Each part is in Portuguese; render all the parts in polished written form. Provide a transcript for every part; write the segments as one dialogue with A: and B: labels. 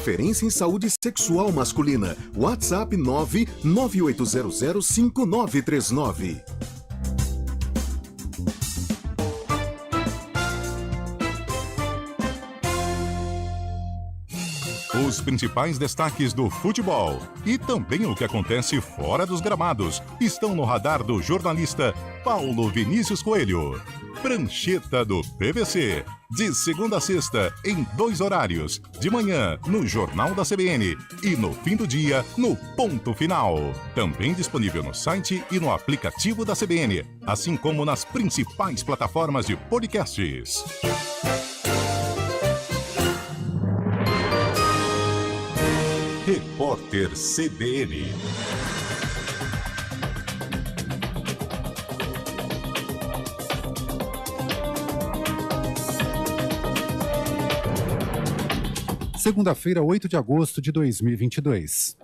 A: referência em saúde sexual masculina. WhatsApp 998005939.
B: Os principais destaques do futebol e também o que acontece fora dos gramados estão no radar do jornalista Paulo Vinícius Coelho. Prancheta do PVC, de segunda a sexta, em 2 horários, de manhã no Jornal da CBN e no fim do dia no Ponto Final. Também disponível no site e no aplicativo da CBN, assim como nas principais plataformas de podcasts. Repórter CBN.
C: Segunda-feira, 8 de agosto de 2022.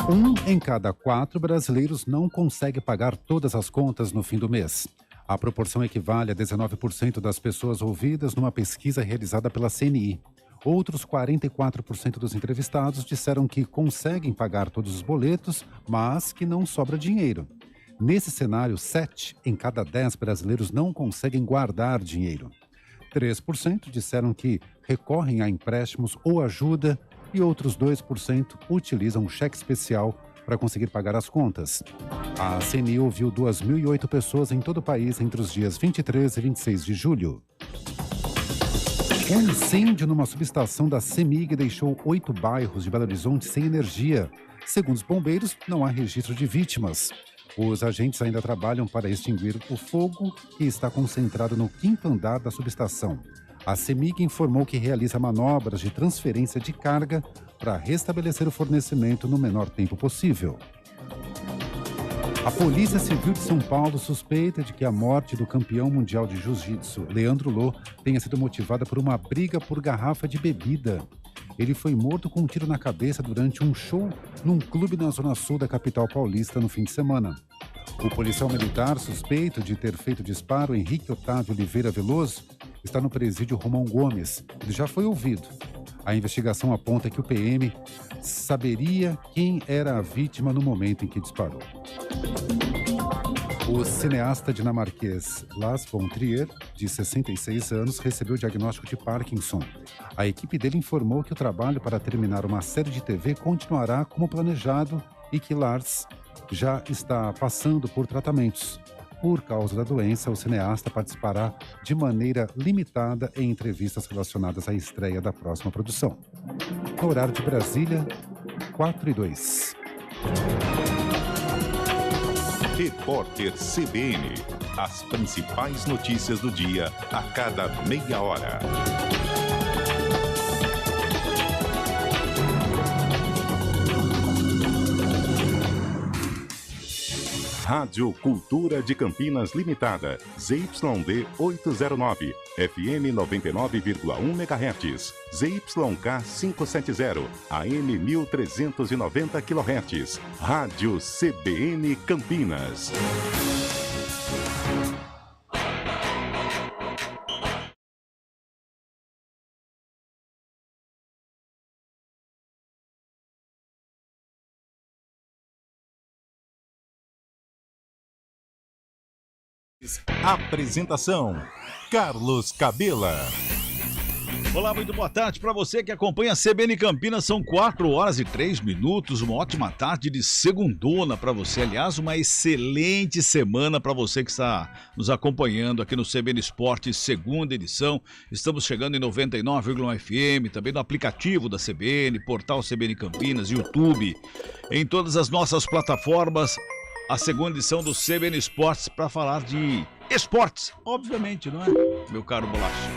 C: 1 em cada 4 brasileiros não consegue pagar todas as contas no fim do mês. A proporção equivale a 19% das pessoas ouvidas numa pesquisa realizada pela CNI. Outros 44% dos entrevistados disseram que conseguem pagar todos os boletos, mas que não sobra dinheiro. Nesse cenário, 7 em cada 10 brasileiros não conseguem guardar dinheiro. 3% disseram que recorrem a empréstimos ou ajuda e outros 2% utilizam um cheque especial para conseguir pagar as contas. A CNI ouviu 2.008 pessoas em todo o país entre os dias 23 e 26 de julho. Um incêndio numa subestação da CEMIG deixou 8 bairros de Belo Horizonte sem energia. Segundo os bombeiros, não há registro de vítimas. Os agentes ainda trabalham para extinguir o fogo que está concentrado no 5º andar da subestação. A CEMIG informou que realiza manobras de transferência de carga para restabelecer o fornecimento no menor tempo possível. A Polícia Civil de São Paulo suspeita de que a morte do campeão mundial de jiu-jitsu, Leandro Lô, tenha sido motivada por uma briga por garrafa de bebida. Ele foi morto com um tiro na cabeça durante um show num clube na zona sul da capital paulista no fim de semana. O policial militar suspeito de ter feito o disparo, Henrique Otávio Oliveira Veloso, está no presídio Romão Gomes. Ele já foi ouvido. A investigação aponta que o PM saberia quem era a vítima no momento em que disparou. O cineasta dinamarquês Lars von Trier, de 66 anos, recebeu o diagnóstico de Parkinson. A equipe dele informou que o trabalho para terminar uma série de TV continuará como planejado e que Lars já está passando por tratamentos. Por causa da doença, o cineasta participará de maneira limitada em entrevistas relacionadas à estreia da próxima produção. No horário de Brasília, 4:02.
B: Repórter CBN. As principais notícias do dia a cada meia hora. Rádio Cultura de Campinas Limitada, ZYD 809, FM 99,1 MHz, ZYK 570, AM 1390 kHz, Rádio CBN Campinas. Apresentação: Carlos Cabela.
D: Olá, muito boa tarde para você que acompanha a CBN Campinas. São 4h03, uma ótima tarde de segundona para você. Aliás, uma excelente semana para você que está nos acompanhando aqui no CBN Esporte, segunda edição. Estamos chegando em 99,1 FM, também no aplicativo da CBN, portal CBN Campinas, YouTube, em todas as nossas plataformas. A segunda edição do CBN Esportes para falar de esportes, obviamente, não é, meu caro Bolacha?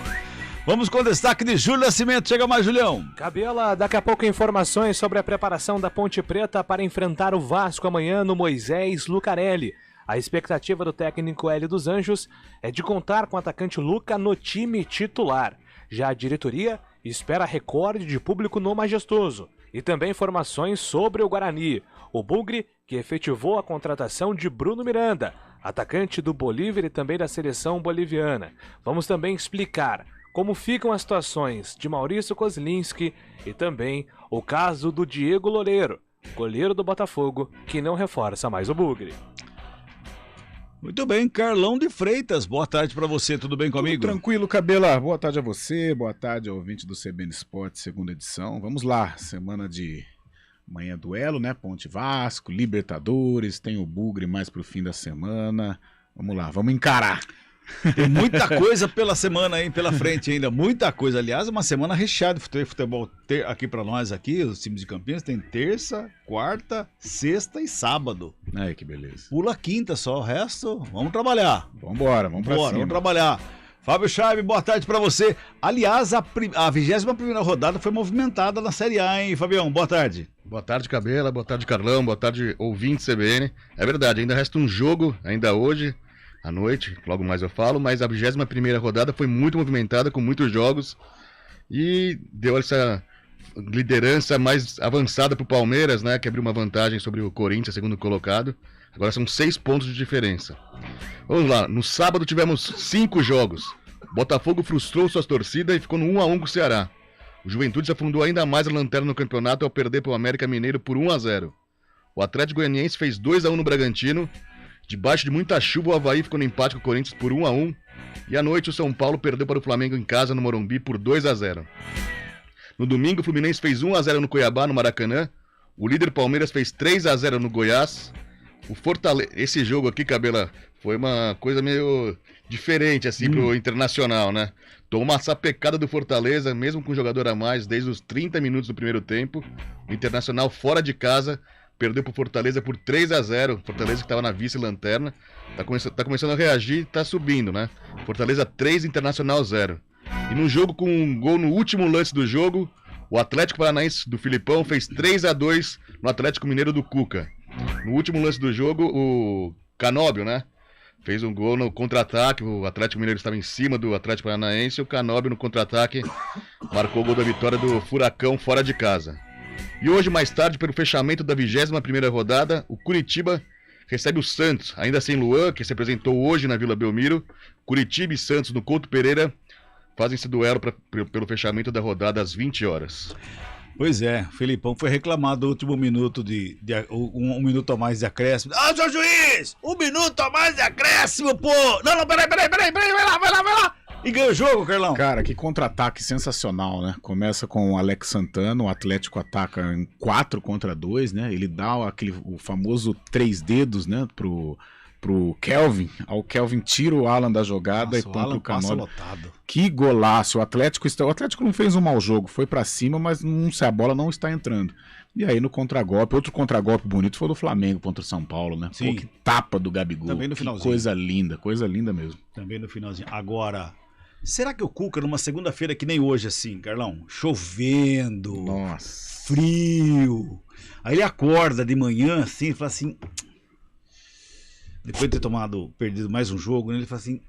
D: Vamos com o destaque de Júlio Nascimento. Chega mais, Julião.
E: Cabela, daqui a pouco informações sobre a preparação da Ponte Preta para enfrentar o Vasco amanhã no Moisés Lucarelli. A expectativa do técnico Hélio dos Anjos é de contar com o atacante Luca no time titular. Já a diretoria espera recorde de público no Majestoso. E também informações sobre o Guarani. O Bugre, que efetivou a contratação de Bruno Miranda, atacante do Bolívar e também da seleção boliviana. Vamos também explicar como ficam as situações de Maurício Kozlinski e também o caso do Diego Loureiro, goleiro do Botafogo, que não reforça mais o Bugre.
D: Muito bem, Carlão de Freitas, boa tarde pra você, tudo bem comigo?
F: Tudo tranquilo, Cabela, boa tarde a você, boa tarde ao ouvinte do CBN Esporte, segunda edição. Vamos lá, semana de manhã duelo, né, Ponte Vasco, Libertadores, tem o Bugre mais pro fim da semana. Vamos lá, vamos encarar.
D: Tem muita coisa pela semana aí, pela frente ainda, muita coisa. Aliás, uma semana recheada de futebol aqui pra nós, aqui, os times de Campinas, tem terça, quarta, sexta e sábado.
F: Ai, que beleza.
D: Pula quinta só, o resto, vamos trabalhar.
F: Vambora, vamos pra cima.
D: Vamos trabalhar. Fábio Chaib, boa tarde pra você. Aliás, a 21ª rodada foi movimentada na Série A, hein, Fabião? Boa tarde.
G: Boa tarde, Cabela, boa tarde, Carlão, boa tarde, ouvinte CBN. É verdade, ainda resta um jogo, ainda hoje, à noite, logo mais eu falo, mas a 21ª rodada foi muito movimentada, com muitos jogos, e deu essa liderança mais avançada pro Palmeiras, né, que abriu uma vantagem sobre o Corinthians, segundo colocado. Agora são 6 pontos de diferença. Vamos lá, no sábado tivemos 5 jogos. Botafogo frustrou suas torcidas e ficou no 1-1 com o Ceará. O Juventude se afundou ainda mais a lanterna no campeonato ao perder para o América Mineiro por 1-0. O Atlético Goianiense fez 2-1 no Bragantino. Debaixo de muita chuva, o Avaí ficou no empate com o Corinthians por 1-1. E à noite, o São Paulo perdeu para o Flamengo em casa no Morumbi por 2-0. No domingo, o Fluminense fez 1-0 no Cuiabá, no Maracanã. O líder Palmeiras fez 3-0 no Goiás. O Fortaleza... Esse jogo aqui, Cabela, foi uma coisa meio diferente, assim, pro Internacional, né? Tomou uma sapecada do Fortaleza, mesmo com um jogador a mais, desde os 30 minutos do primeiro tempo. O Internacional, fora de casa, perdeu pro Fortaleza por 3-0. Fortaleza que estava na vice-lanterna. Tá começando a reagir, tá subindo, né? Fortaleza 3, Internacional 0. E no jogo, com um gol no último lance do jogo, o Atlético Paranaense do Filipão fez 3-2 no Atlético Mineiro do Cuca. No último lance do jogo, o Canóbio, né? Fez um gol no contra-ataque, o Atlético Mineiro estava em cima do Atlético Paranaense, e o Canóbio no contra-ataque marcou o gol da vitória do Furacão fora de casa. E hoje, mais tarde, pelo fechamento da 21ª rodada, o Curitiba recebe o Santos, ainda sem Luan, que se apresentou hoje na Vila Belmiro. Curitiba e Santos no Couto Pereira fazem esse duelo pelo fechamento da rodada às 20 horas.
D: Pois é, o Felipão foi reclamado do último minuto um minuto a mais de acréscimo. Ah, seu juiz! 1 minuto a mais de acréscimo, pô! Não, peraí, vai lá! E ganhou o jogo, Carlão.
F: Cara, que contra-ataque sensacional, né? Começa com o Alex Santana, o Atlético ataca em 4-2, né? Ele dá o famoso 3 dedos, né, pro Kelvin. O Kelvin tira o Alan da jogada. Nossa, e põe o Canóbio. Que golaço. O Atlético não fez um mau jogo, foi pra cima, mas a bola não está entrando. E aí no contragolpe, outro contragolpe bonito foi do Flamengo contra o São Paulo, né?
D: Sim.
F: Pô, que tapa do Gabigol.
D: Também no finalzinho.
F: Coisa linda mesmo.
D: Também no finalzinho. Agora, será que o Cuca, numa segunda-feira que nem hoje, assim, Carlão, chovendo,
F: nossa,
D: frio, aí ele acorda de manhã, assim, e fala assim... Depois de ter perdido mais um jogo, né, ele fala assim,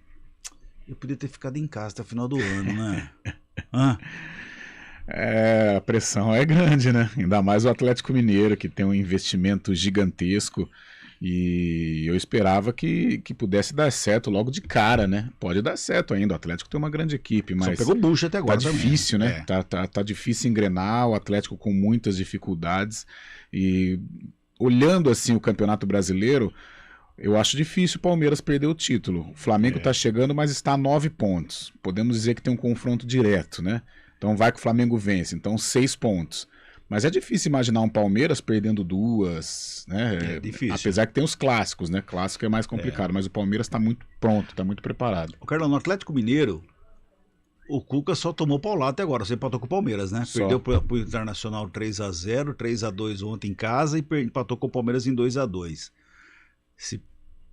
D: eu podia ter ficado em casa até o final do ano, né?
F: A pressão é grande, né? Ainda mais o Atlético Mineiro, que tem um investimento gigantesco, e eu esperava que pudesse dar certo logo de cara, né? Pode dar certo ainda, o Atlético tem uma grande equipe, mas...
D: Só pegou bucha até agora.
F: Tá difícil,
D: também,
F: né? Tá difícil engrenar, o Atlético com muitas dificuldades, e olhando assim o Campeonato Brasileiro, eu acho difícil o Palmeiras perder o título. O Flamengo tá chegando, mas está a 9 pontos. Podemos dizer que tem um confronto direto, né? Então vai que o Flamengo vence, então 6 pontos. Mas é difícil imaginar um Palmeiras perdendo 2, né?
D: É difícil.
F: Apesar que tem os clássicos, né? Clássico é mais complicado, mas o Palmeiras está muito pronto, está muito preparado.
D: O Carlão, no Atlético Mineiro, o Cuca só tomou paulada até agora, você empatou com o Palmeiras, né?
F: Só.
D: Perdeu pro Internacional 3-0, 3-2 ontem em casa e empatou com o Palmeiras em 2-2. Se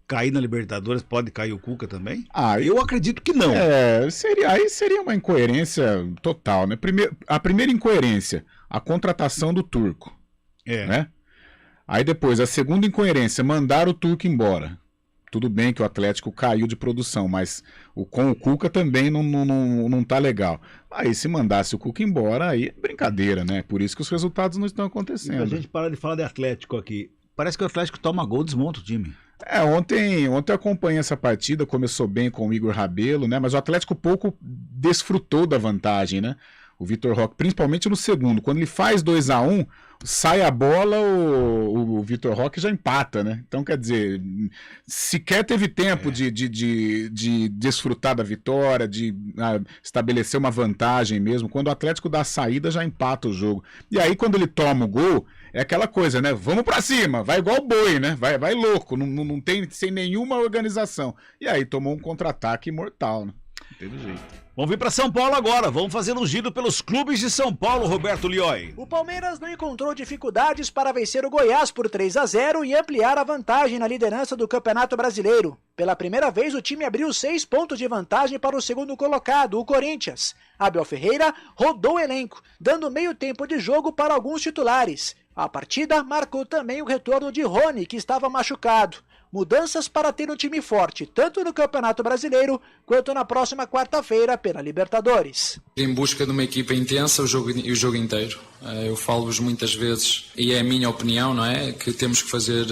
D: cair na Libertadores, pode cair o Cuca também? Eu acredito que não.
F: Aí seria uma incoerência total, né? A primeira incoerência, a contratação do Turco. Né? Aí depois, a segunda incoerência, mandar o Turco embora. Tudo bem que o Atlético caiu de produção, mas com o Cuca também não tá legal. Aí se mandasse o Cuca embora, aí é brincadeira, né? Por isso que os resultados não estão acontecendo.
D: A gente para de falar de Atlético aqui. Parece que o Atlético toma gol e desmonta o time.
F: Ontem eu acompanhei essa partida, começou bem com o Igor Rabelo, né? Mas o Atlético pouco desfrutou da vantagem, né? O Vitor Roque, principalmente no segundo, quando ele faz 2-1, sai a bola, o Vitor Roque já empata, né? Então, quer dizer, sequer teve tempo de desfrutar da vitória, de estabelecer uma vantagem mesmo. Quando o Atlético dá a saída, já empata o jogo. E aí, quando ele toma o gol, é aquela coisa, né? Vamos pra cima, vai igual boi, né? Vai louco, não tem sem nenhuma organização. E aí tomou um contra-ataque mortal, né? Não teve jeito.
D: Vamos vir para São Paulo agora. Vamos fazer um giro pelos clubes de São Paulo, Roberto Lioi.
H: O Palmeiras não encontrou dificuldades para vencer o Goiás por 3-0 e ampliar a vantagem na liderança do Campeonato Brasileiro. Pela primeira vez, o time abriu 6 pontos de vantagem para o segundo colocado, o Corinthians. Abel Ferreira rodou o elenco, dando meio tempo de jogo para alguns titulares. A partida marcou também o retorno de Rony, que estava machucado. Mudanças para ter um time forte, tanto no Campeonato Brasileiro, quanto na próxima quarta-feira pela Libertadores.
I: Em busca de uma equipa intensa o jogo inteiro. Eu falo-vos muitas vezes, e é a minha opinião, não é? Que temos que fazer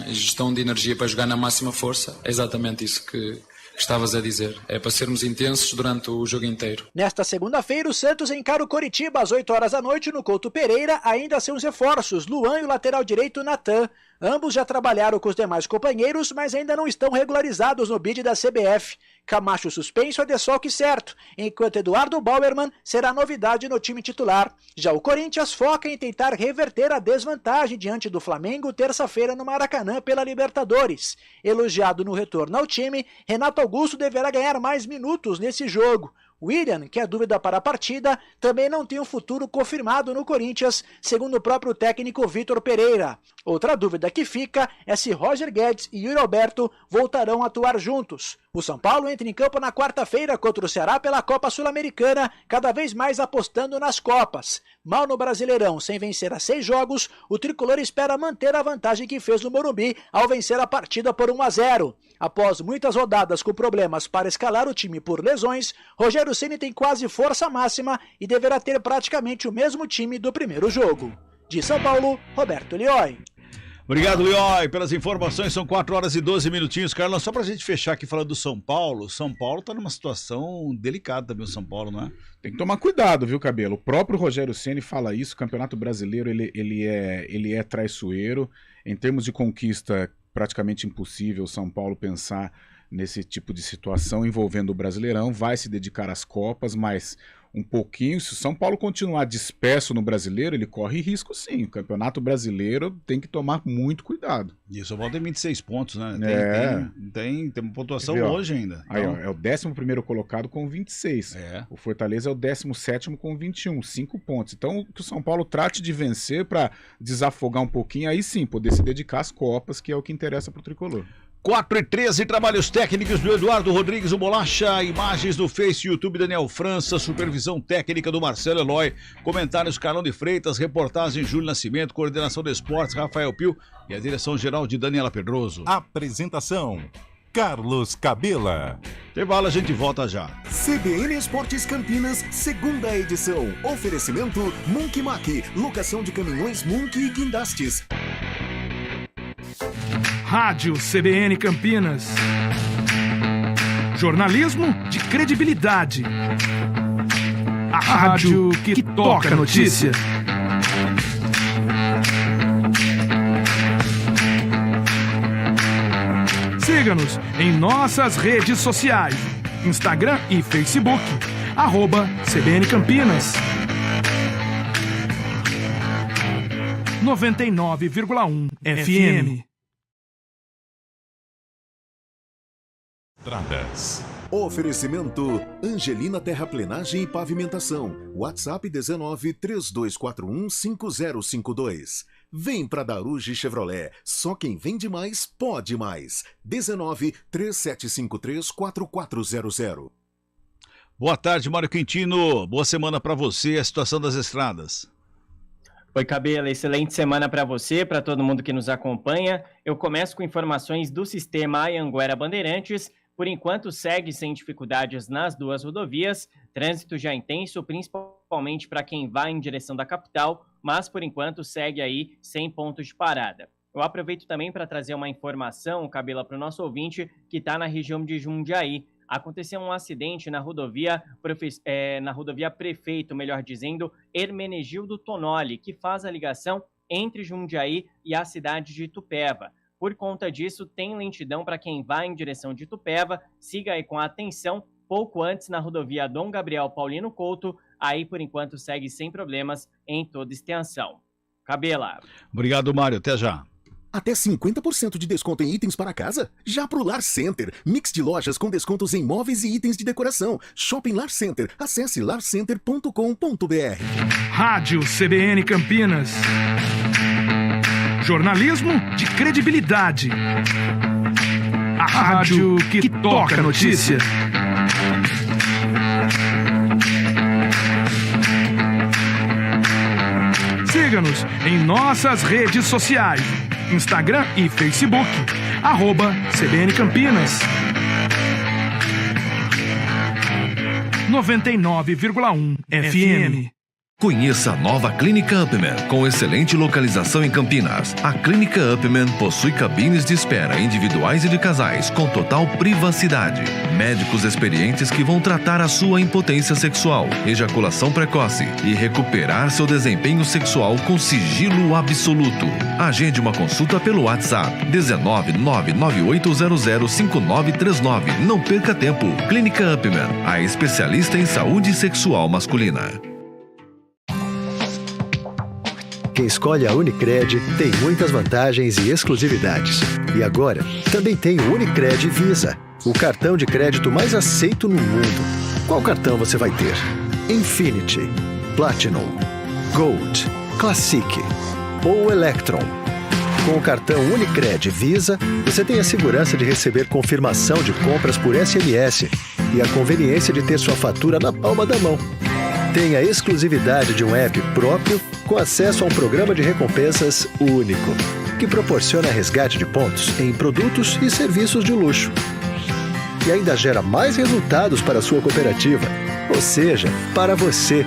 I: gestão de energia para jogar na máxima força. É exatamente isso que estavas a dizer. É para sermos intensos durante o jogo inteiro.
H: Nesta segunda-feira, o Santos encara o Coritiba às 8 horas da noite no Couto Pereira, ainda sem os reforços, Luan e o lateral direito Natan. Ambos já trabalharam com os demais companheiros, mas ainda não estão regularizados no bid da CBF. Camacho suspenso é desfalque certo, enquanto Eduardo Bauerman será novidade no time titular. Já o Corinthians foca em tentar reverter a desvantagem diante do Flamengo terça-feira no Maracanã pela Libertadores. Elogiado no retorno ao time, Renato Augusto deverá ganhar mais minutos nesse jogo. William, que é dúvida para a partida, também não tem um futuro confirmado no Corinthians, segundo o próprio técnico Vitor Pereira. Outra dúvida que fica é se Roger Guedes e Yuri Alberto voltarão a atuar juntos. O São Paulo entra em campo na quarta-feira contra o Ceará pela Copa Sul-Americana, cada vez mais apostando nas Copas. Mal no Brasileirão, sem vencer a 6 jogos, o tricolor espera manter a vantagem que fez no Morumbi ao vencer a partida por 1-0. Após muitas rodadas com problemas para escalar o time por lesões, Rogério Ceni tem quase força máxima e deverá ter praticamente o mesmo time do primeiro jogo. De São Paulo, Roberto Lioi.
D: Obrigado, Lioi, pelas informações. São 4 horas e 12 minutinhos. Carlão, só pra gente fechar aqui falando do São Paulo tá numa situação delicada também o São Paulo, não é?
F: Tem que tomar cuidado, viu, Cabelo? O próprio Rogério Ceni fala isso, o Campeonato Brasileiro ele é traiçoeiro. Em termos de conquista, praticamente impossível o São Paulo pensar nesse tipo de situação envolvendo o Brasileirão. Vai se dedicar às Copas, mas um pouquinho, se o São Paulo continuar disperso no Brasileiro, ele corre risco sim. O Campeonato Brasileiro tem que tomar muito cuidado.
D: E o São Paulo tem 26 pontos, né? Tem uma pontuação hoje ainda.
F: Aí, ó, é o 11º colocado com 26. O Fortaleza é o 17º com 21, 5 pontos. Então, que o São Paulo trate de vencer para desafogar um pouquinho, aí sim, poder se dedicar às Copas, que é o que interessa para o Tricolor.
D: 4h13, trabalhos técnicos do Eduardo Rodrigues, o Bolacha, imagens do Face, YouTube, Daniel França, supervisão técnica do Marcelo Eloy, comentários Carlão de Freitas, reportagem Júlio Nascimento, coordenação de esportes Rafael Pio e a direção geral de Daniela Pedroso.
B: Apresentação: Carlos Cabela.
D: Intervalo, a gente volta já.
A: CBN Esportes Campinas, segunda edição. Oferecimento Monkey Mac, locação de caminhões Monkey e guindastes.
J: Rádio CBN Campinas. Jornalismo de credibilidade. A rádio que toca a notícia. Siga-nos em nossas redes sociais. Instagram e Facebook. @CBN Campinas. 99,1 FM.
B: Estradas.
A: Oferecimento Angelina Terraplenagem e Pavimentação. WhatsApp 19 3241 5052. Vem pra Daruge Chevrolet. Só quem vende mais, pode mais. 19 3753 4400.
D: Boa tarde, Mário Quintino. Boa semana pra você. A situação das estradas.
K: Oi, Cabelo, excelente semana para você, para todo mundo que nos acompanha. Eu começo com informações do sistema Anhanguera Bandeirantes. Por enquanto, segue sem dificuldades nas duas rodovias. Trânsito já intenso, principalmente para quem vai em direção da capital, mas por enquanto segue aí sem pontos de parada. Eu aproveito também para trazer uma informação, Cabela, para o nosso ouvinte que está na região de Jundiaí. Aconteceu um acidente na rodovia Prefeito, melhor dizendo, Hermenegildo Tonoli, que faz a ligação entre Jundiaí e a cidade de Itupeva. Por conta disso, tem lentidão para quem vai em direção de Itupeva. Siga aí com atenção. Pouco antes, na rodovia Dom Gabriel Paulino Couto, aí por enquanto segue sem problemas em toda extensão. Cabela.
D: Obrigado, Mário. Até já.
A: Até 50% de desconto em itens para casa? Já pro Lar Center. Mix de lojas com descontos em móveis e itens de decoração. Shopping Lar Center. Acesse larcenter.com.br.
J: Rádio CBN Campinas. Jornalismo de credibilidade. A rádio que toca a notícia. Siga-nos em nossas redes sociais. Instagram e Facebook, @CBN Campinas. 99,1 FM.
L: Conheça a nova Clínica Upman, com excelente localização em Campinas. A Clínica Upman possui cabines de espera individuais e de casais, com total privacidade. Médicos experientes que vão tratar a sua impotência sexual, ejaculação precoce e recuperar seu desempenho sexual com sigilo absoluto. Agende uma consulta pelo WhatsApp 19998005939. Não perca tempo. Clínica Upman, a especialista em saúde sexual masculina.
M: Quem escolhe a Unicred tem muitas vantagens e exclusividades. E agora, também tem o Unicred Visa, o cartão de crédito mais aceito no mundo. Qual cartão você vai ter? Infinity, Platinum, Gold, Classic ou Electron? Com o cartão Unicred Visa, você tem a segurança de receber confirmação de compras por SMS e a conveniência de ter sua fatura na palma da mão. Tem a exclusividade de um app próprio com acesso a um programa de recompensas único, que proporciona resgate de pontos em produtos e serviços de luxo. E ainda gera mais resultados para a sua cooperativa, ou seja, para você.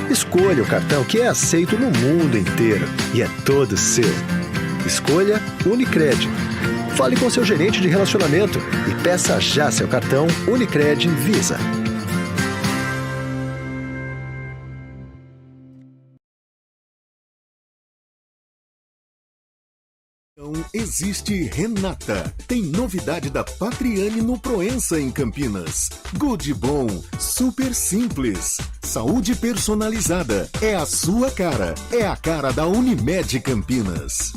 M: Escolha o cartão que é aceito no mundo inteiro e é todo seu. Escolha Unicred. Fale com seu gerente de relacionamento e peça já seu cartão Unicred Visa.
A: Existe Renata. Tem novidade da Patriane no Proença, em Campinas. Good Bom, super simples. Saúde personalizada. É a sua cara. É a cara da Unimed Campinas.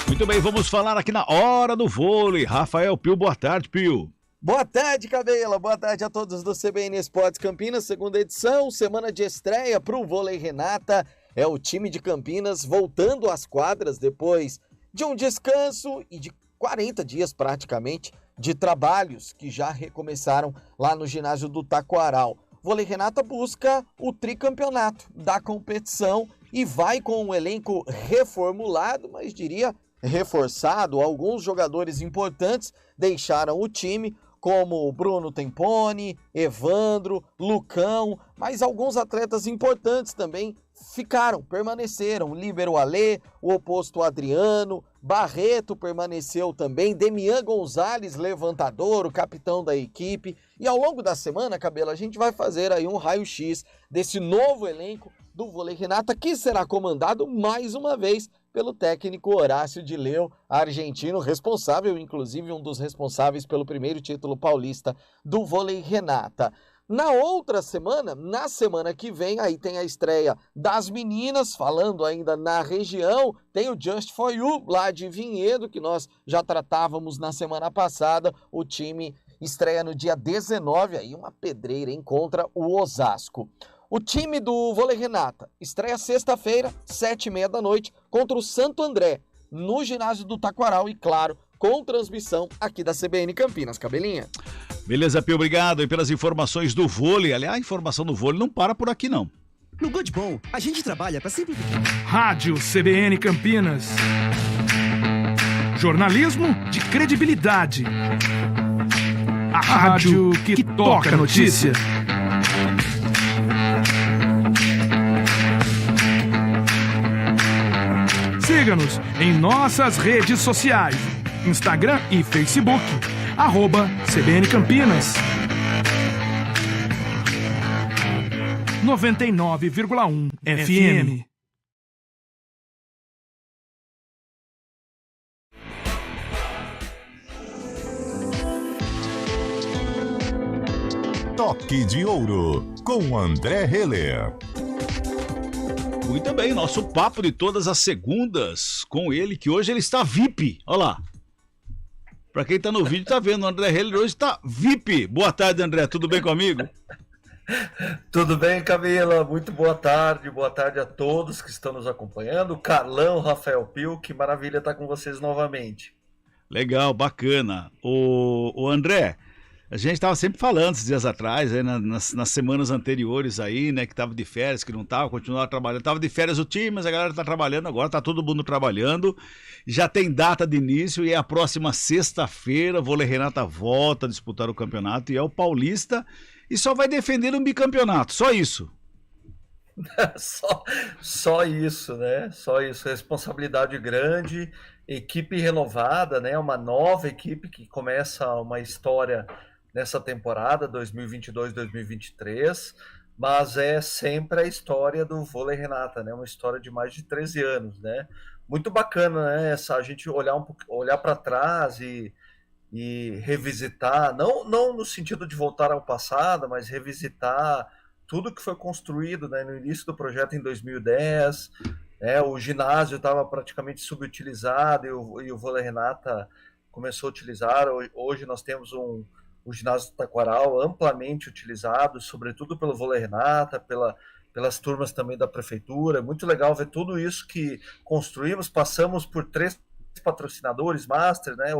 D: Muito bem, vamos falar aqui na Hora do Vôlei. Rafael Pio, boa tarde, Pio.
N: Boa tarde, Cabela. Boa tarde a todos do CBN Esportes Campinas, segunda edição, semana de estreia para o Vôlei Renata. É o time de Campinas voltando às quadras depois de um descanso e de 40 dias praticamente de trabalhos que já recomeçaram lá no ginásio do Taquaral. Vôlei Renata busca o tricampeonato da competição e vai com um elenco reformulado, mas diria reforçado. Alguns jogadores importantes deixaram o time, como Bruno Temponi, Evandro, Lucão, mas alguns atletas importantes também permaneceram. Líbero Alê, o oposto Adriano, Barreto permaneceu também, Demian Gonzalez, levantador, o capitão da equipe. E ao longo da semana, Cabela, a gente vai fazer aí um raio-x desse novo elenco do Vôlei Renata, que será comandado mais uma vez pelo técnico Horácio de Leu, argentino, responsável, inclusive um dos responsáveis pelo primeiro título paulista do Vôlei Renata. Na outra semana, na semana que vem, aí tem a estreia das meninas, falando ainda na região, tem o Just For You, lá de Vinhedo, que nós já tratávamos na semana passada. O time estreia no dia 19, aí uma pedreira, hein, contra o Osasco. O time do Vôlei Renata estreia sexta-feira, 7h30 da noite, contra o Santo André, no ginásio do Taquaral e, claro, com transmissão aqui da CBN Campinas. Cabelinha.
D: Beleza, Pio, obrigado pelas informações do vôlei. Aliás, a informação do vôlei não para por aqui, não.
O: No Good Bom, a gente trabalha para sempre...
J: Rádio CBN Campinas. Jornalismo de credibilidade. A rádio que toca a notícia. Siga-nos em nossas redes sociais, Instagram e Facebook, @CBN Campinas. 99,1 FM.
B: Toque de Ouro, com André Heller.
D: Muito bem, nosso papo de todas as segundas com ele, que hoje ele está VIP. Olha lá. Pra quem tá no vídeo tá vendo, o André Heller hoje tá VIP. Boa tarde, André. Tudo bem comigo?
P: Tudo bem, Camila? Muito boa tarde a todos que estão nos acompanhando. Carlão, Rafael Pio, que maravilha estar com vocês novamente.
D: Legal, bacana. O André, a gente estava sempre falando esses dias atrás, aí, nas semanas anteriores aí, né, que tava de férias, que não tava, continuava trabalhando. Tava de férias o time, mas a galera tá trabalhando agora, tá todo mundo trabalhando. Já tem data de início e é a próxima sexta-feira, Vôlei Renata volta a disputar o campeonato e é o Paulista e só vai defender um bicampeonato, só isso.
P: Só isso, né? Só isso, responsabilidade grande, equipe renovada, né? Uma nova equipe que começa uma história nessa temporada 2022-2023, mas é sempre a história do Vôlei Renata, né? Uma história de mais de 13 anos, né? Muito bacana, né? A gente olhar para trás e revisitar, não no sentido de voltar ao passado, mas revisitar tudo que foi construído, né, no início do projeto em 2010, né, o ginásio estava praticamente subutilizado e o Vôlei Renata começou a utilizar. Hoje nós temos o ginásio do Taquaral amplamente utilizado, sobretudo pelo Vôlei Renata, pelas turmas também da prefeitura. É muito legal ver tudo isso que construímos. Passamos por 3 patrocinadores master, né?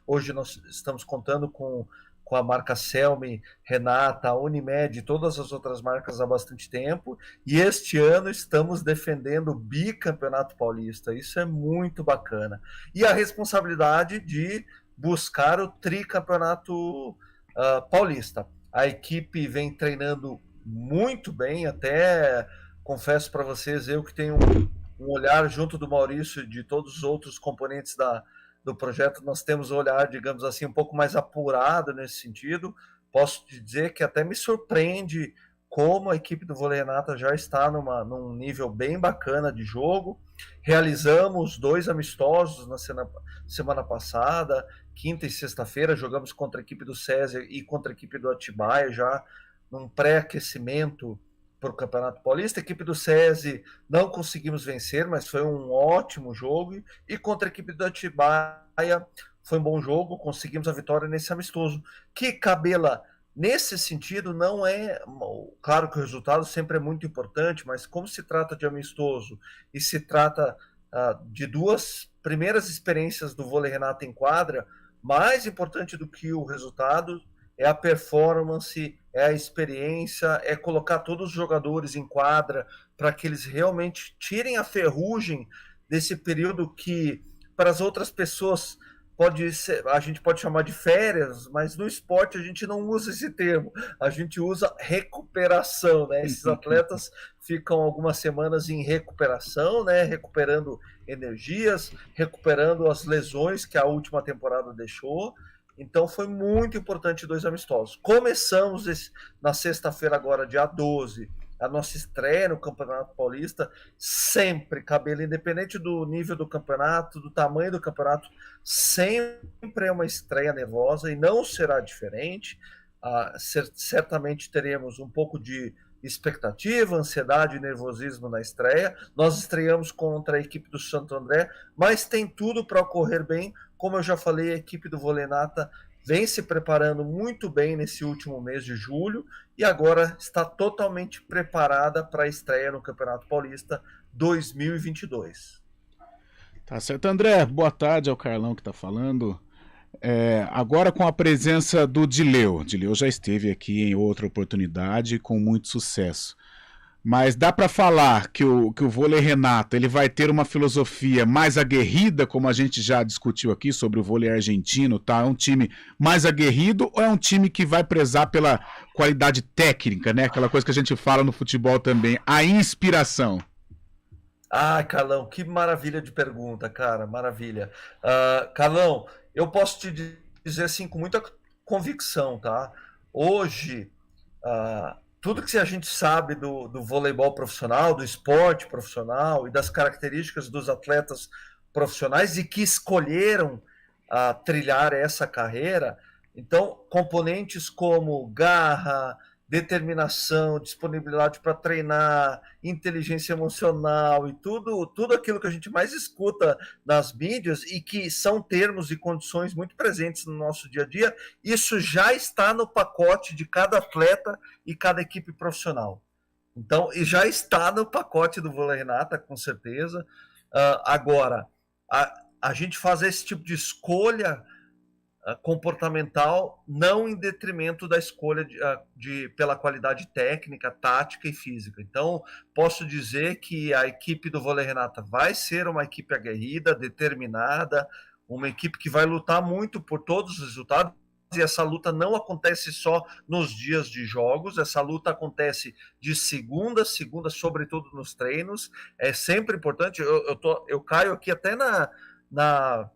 P: Hoje nós estamos contando com a marca Selmi, Renata, Unimed e todas as outras marcas há bastante tempo, e este ano estamos defendendo o bicampeonato paulista. Isso é muito bacana. E a responsabilidade de buscar o tricampeonato paulista. A equipe vem treinando muito bem, até confesso para vocês, eu que tenho um olhar junto do Maurício e de todos os outros componentes do projeto, nós temos um olhar, digamos assim, um pouco mais apurado nesse sentido. Posso te dizer que até me surpreende como a equipe do Vôlei Renata já está num nível bem bacana de jogo. Realizamos 2 amistosos na semana passada, quinta e sexta-feira, jogamos contra a equipe do César e contra a equipe do Atibaia, já num pré-aquecimento para o Campeonato Paulista. A equipe do SESI não conseguimos vencer, mas foi um ótimo jogo, e contra a equipe do Atibaia foi um bom jogo, conseguimos a vitória nesse amistoso, que, Cabela, nesse sentido não é, claro que o resultado sempre é muito importante, mas como se trata de amistoso e se trata de 2 primeiras experiências do Vôlei Renata em quadra, mais importante do que o resultado é a performance, é a experiência, é colocar todos os jogadores em quadra para que eles realmente tirem a ferrugem desse período que, para as outras pessoas, a gente pode chamar de férias, mas no esporte a gente não usa esse termo, a gente usa recuperação, né? Esses atletas ficam algumas semanas em recuperação, né? Recuperando energias, recuperando as lesões que a última temporada deixou. Então foi muito importante 2 amistosos. Começamos na sexta-feira agora, dia 12, a nossa estreia no Campeonato Paulista. Sempre, Cabelo, independente do nível do campeonato, do tamanho do campeonato, sempre é uma estreia nervosa e não será diferente. Certamente teremos um pouco de expectativa, ansiedade e nervosismo na estreia. Nós estreamos contra a equipe do Santo André, mas tem tudo para ocorrer bem. Como eu já falei, a equipe do Vôlei Renata vem se preparando muito bem nesse último mês de julho e agora está totalmente preparada para a estreia no Campeonato Paulista 2022.
F: Tá certo, André. Boa tarde, é o Carlão que está falando. Agora com a presença do Dileu. Dileu já esteve aqui em outra oportunidade com muito sucesso. Mas dá para falar que o Vôlei Renata ele vai ter uma filosofia mais aguerrida, como a gente já discutiu aqui sobre o vôlei argentino, tá? É um time mais aguerrido ou é um time que vai prezar pela qualidade técnica, né? Aquela coisa que a gente fala no futebol também, a inspiração.
P: Ah, Carlão, que maravilha de pergunta, cara, maravilha. Carlão, eu posso te dizer assim com muita convicção, tá? Hoje, tudo que a gente sabe do voleibol profissional, do esporte profissional e das características dos atletas profissionais e que escolheram trilhar essa carreira, então componentes como garra, determinação, disponibilidade para treinar, inteligência emocional e tudo aquilo que a gente mais escuta nas mídias e que são termos e condições muito presentes no nosso dia a dia, isso já está no pacote de cada atleta e cada equipe profissional. Então, e já está no pacote do Vôlei Renata, com certeza. Agora, a gente faz esse tipo de escolha comportamental, não em detrimento da escolha pela qualidade técnica, tática e física. Então, posso dizer que a equipe do Vôlei Renata vai ser uma equipe aguerrida, determinada, uma equipe que vai lutar muito por todos os resultados, e essa luta não acontece só nos dias de jogos, essa luta acontece de segunda a segunda, sobretudo nos treinos. É sempre importante, eu caio aqui até na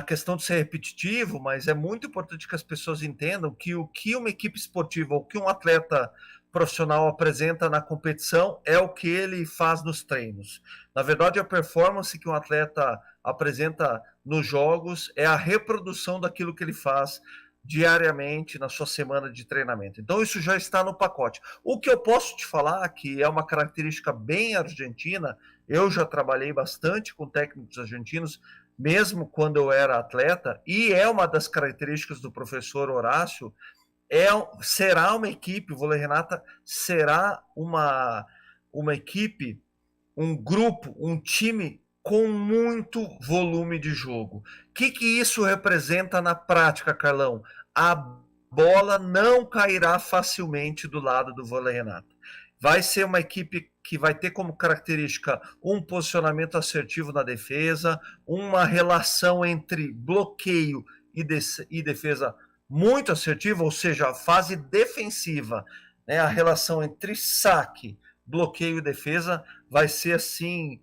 P: questão de ser repetitivo, mas é muito importante que as pessoas entendam que o que uma equipe esportiva, o que um atleta profissional apresenta na competição é o que ele faz nos treinos. Na verdade, a performance que um atleta apresenta nos jogos é a reprodução daquilo que ele faz diariamente na sua semana de treinamento. Então isso já está no pacote. O que eu posso te falar, que é uma característica bem argentina, eu já trabalhei bastante com técnicos argentinos, mesmo quando eu era atleta, e é uma das características do professor Horácio, será uma equipe, o Vôlei Renata será uma equipe, um grupo, um time com muito volume de jogo. O que isso representa na prática, Carlão? A bola não cairá facilmente do lado do Vôlei Renata. Vai ser uma equipe que vai ter como característica um posicionamento assertivo na defesa, uma relação entre bloqueio e defesa muito assertiva, ou seja, a fase defensiva, né, a relação entre saque, bloqueio e defesa vai ser assim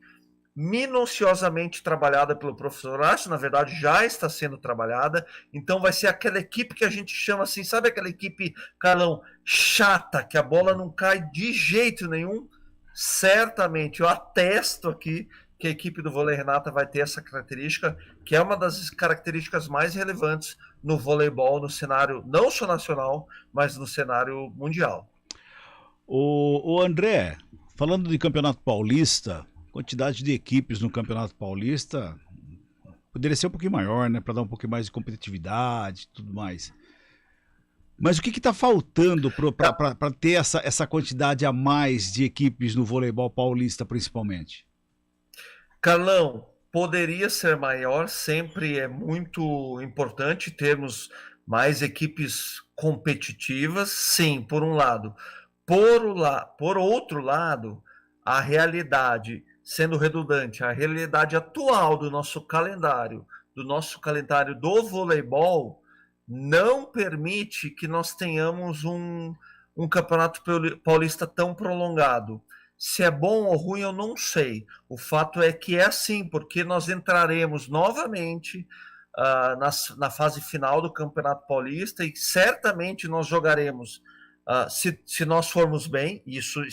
P: minuciosamente trabalhada pelo professor Horácio, na verdade já está sendo trabalhada, então vai ser aquela equipe que a gente chama assim, sabe aquela equipe, Carlão, chata, que a bola não cai de jeito nenhum? Certamente, eu atesto aqui que a equipe do Vôlei Renata vai ter essa característica, que é uma das características mais relevantes no voleibol, no cenário não só nacional, mas no cenário mundial.
D: O André, falando de Campeonato Paulista, quantidade de equipes no Campeonato Paulista poderia ser um pouquinho maior, né, para dar um pouquinho mais de competitividade e tudo mais. Mas o que está faltando para ter essa quantidade a mais de equipes no voleibol paulista, principalmente?
P: Carlão, poderia ser maior, sempre é muito importante termos mais equipes competitivas, sim, por um lado. Por outro lado, a realidade, sendo redundante, a realidade atual do nosso calendário do voleibol, não permite que nós tenhamos um campeonato paulista tão prolongado. Se é bom ou ruim, eu não sei. O fato é que é assim, porque nós entraremos novamente na fase final do Campeonato Paulista e certamente nós jogaremos, se nós formos bem, isso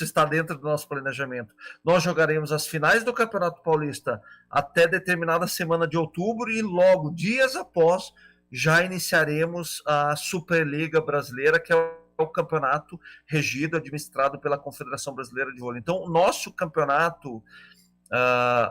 P: está dentro do nosso planejamento, nós jogaremos as finais do Campeonato Paulista até determinada semana de outubro e logo, dias após, já iniciaremos a Superliga Brasileira, que é o campeonato regido, administrado pela Confederação Brasileira de Vôlei. Então, o nosso campeonato,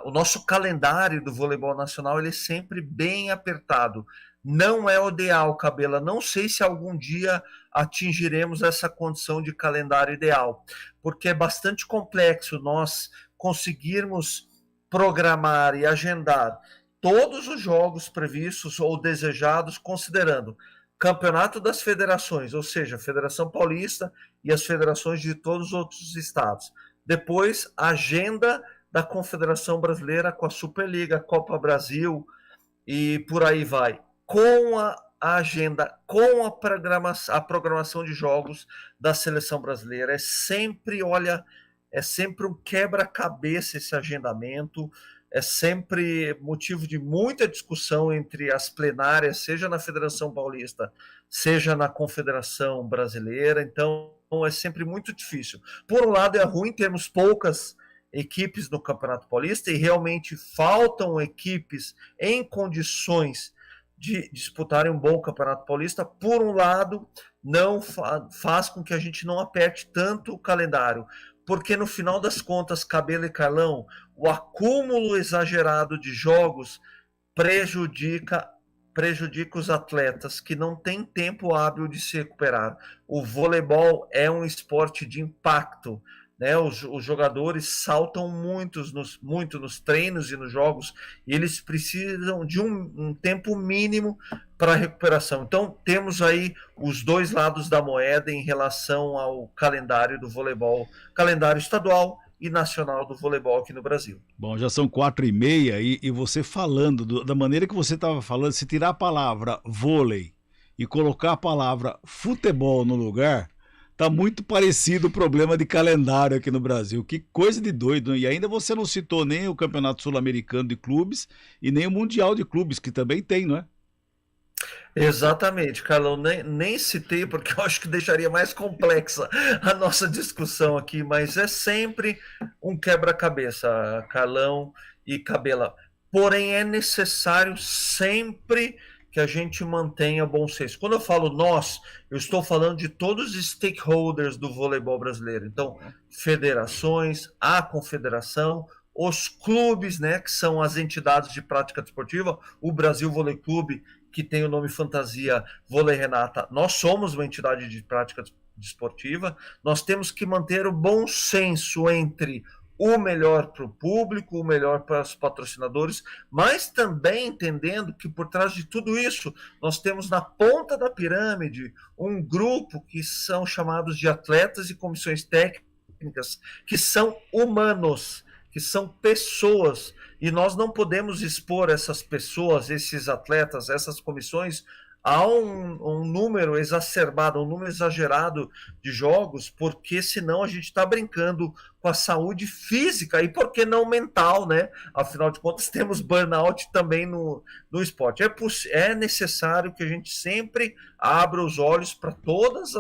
P: o nosso calendário do voleibol nacional, ele é sempre bem apertado. Não é o ideal, Cabela. Não sei se algum dia atingiremos essa condição de calendário ideal, porque é bastante complexo nós conseguirmos programar e agendar todos os jogos previstos ou desejados, considerando campeonato das federações, ou seja, Federação Paulista e as federações de todos os outros estados. Depois, a agenda da Confederação Brasileira com a Superliga, Copa Brasil e por aí vai. Com a agenda, com a programação de jogos da Seleção Brasileira. É sempre, olha, é sempre um quebra-cabeça esse agendamento, é sempre motivo de muita discussão entre as plenárias, seja na Federação Paulista, seja na Confederação Brasileira, então é sempre muito difícil. Por um lado, é ruim termos poucas equipes no Campeonato Paulista e realmente faltam equipes em condições de disputarem um bom Campeonato Paulista. Por um lado, não faz com que a gente não aperte tanto o calendário, porque no final das contas, Cabelo e Carlão, o acúmulo exagerado de jogos prejudica os atletas que não têm tempo hábil de se recuperar. O voleibol é um esporte de impacto, né? Os jogadores saltam muito nos treinos e nos jogos, e eles precisam de um tempo mínimo para recuperação. Então, temos aí os dois lados da moeda em relação ao calendário do voleibol, calendário estadual e nacional do voleibol aqui no Brasil.
D: Bom, já são 4h30 e você falando da maneira que você estava falando, se tirar a palavra vôlei e colocar a palavra futebol no lugar, tá muito parecido o problema de calendário aqui no Brasil. Que coisa de doido, né? E ainda você não citou nem o Campeonato Sul-Americano de Clubes e nem o Mundial de Clubes, que também tem, não é?
P: Exatamente, Carlão, nem citei porque eu acho que deixaria mais complexa a nossa discussão aqui, mas é sempre um quebra-cabeça, Carlão e Cabela. Porém, é necessário sempre que a gente mantenha bom senso. Quando eu falo nós, eu estou falando de todos os stakeholders do voleibol brasileiro. Então, federações, a confederação, os clubes, né, que são as entidades de prática desportiva, o Brasil Vôlei Clube, que tem o nome fantasia Vôlei Renata, nós somos uma entidade de prática desportiva, nós temos que manter o bom senso entre o melhor para o público, o melhor para os patrocinadores, mas também entendendo que por trás de tudo isso, nós temos na ponta da pirâmide um grupo que são chamados de atletas e comissões técnicas, que são humanos, que são pessoas, e nós não podemos expor essas pessoas, esses atletas, essas comissões a um número exacerbado, um número exagerado de jogos, porque senão a gente está brincando com a saúde física e por que não mental, né? Afinal de contas, temos burnout também no esporte. É necessário que a gente sempre abra os olhos para todas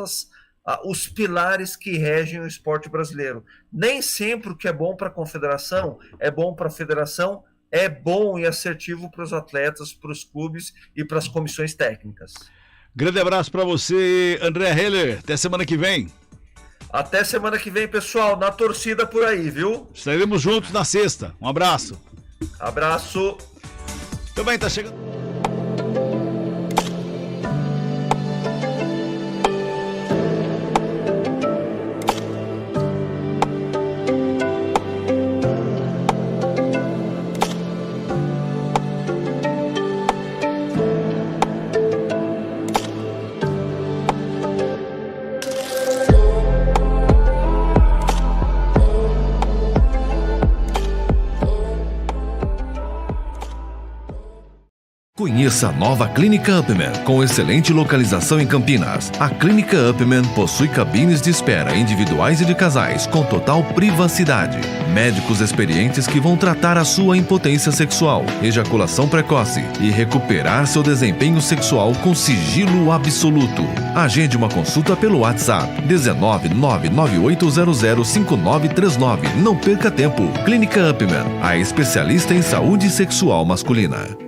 P: os pilares que regem o esporte brasileiro. Nem sempre o que é bom para a confederação é bom para a federação, é bom e assertivo para os atletas, para os clubes e para as comissões técnicas.
D: Grande abraço para você, André Heller. Até semana que vem.
P: Até semana que vem, pessoal. Na torcida por aí, viu?
D: Estaremos juntos na sexta. Um abraço.
P: Abraço.
D: Também tá chegando.
L: Conheça a nova Clínica Upman, com excelente localização em Campinas. A Clínica Upman possui cabines de espera individuais e de casais, com total privacidade. Médicos experientes que vão tratar a sua impotência sexual, ejaculação precoce e recuperar seu desempenho sexual com sigilo absoluto. Agende uma consulta pelo WhatsApp 19998005939. Não perca tempo. Clínica Upman, a especialista em saúde sexual masculina.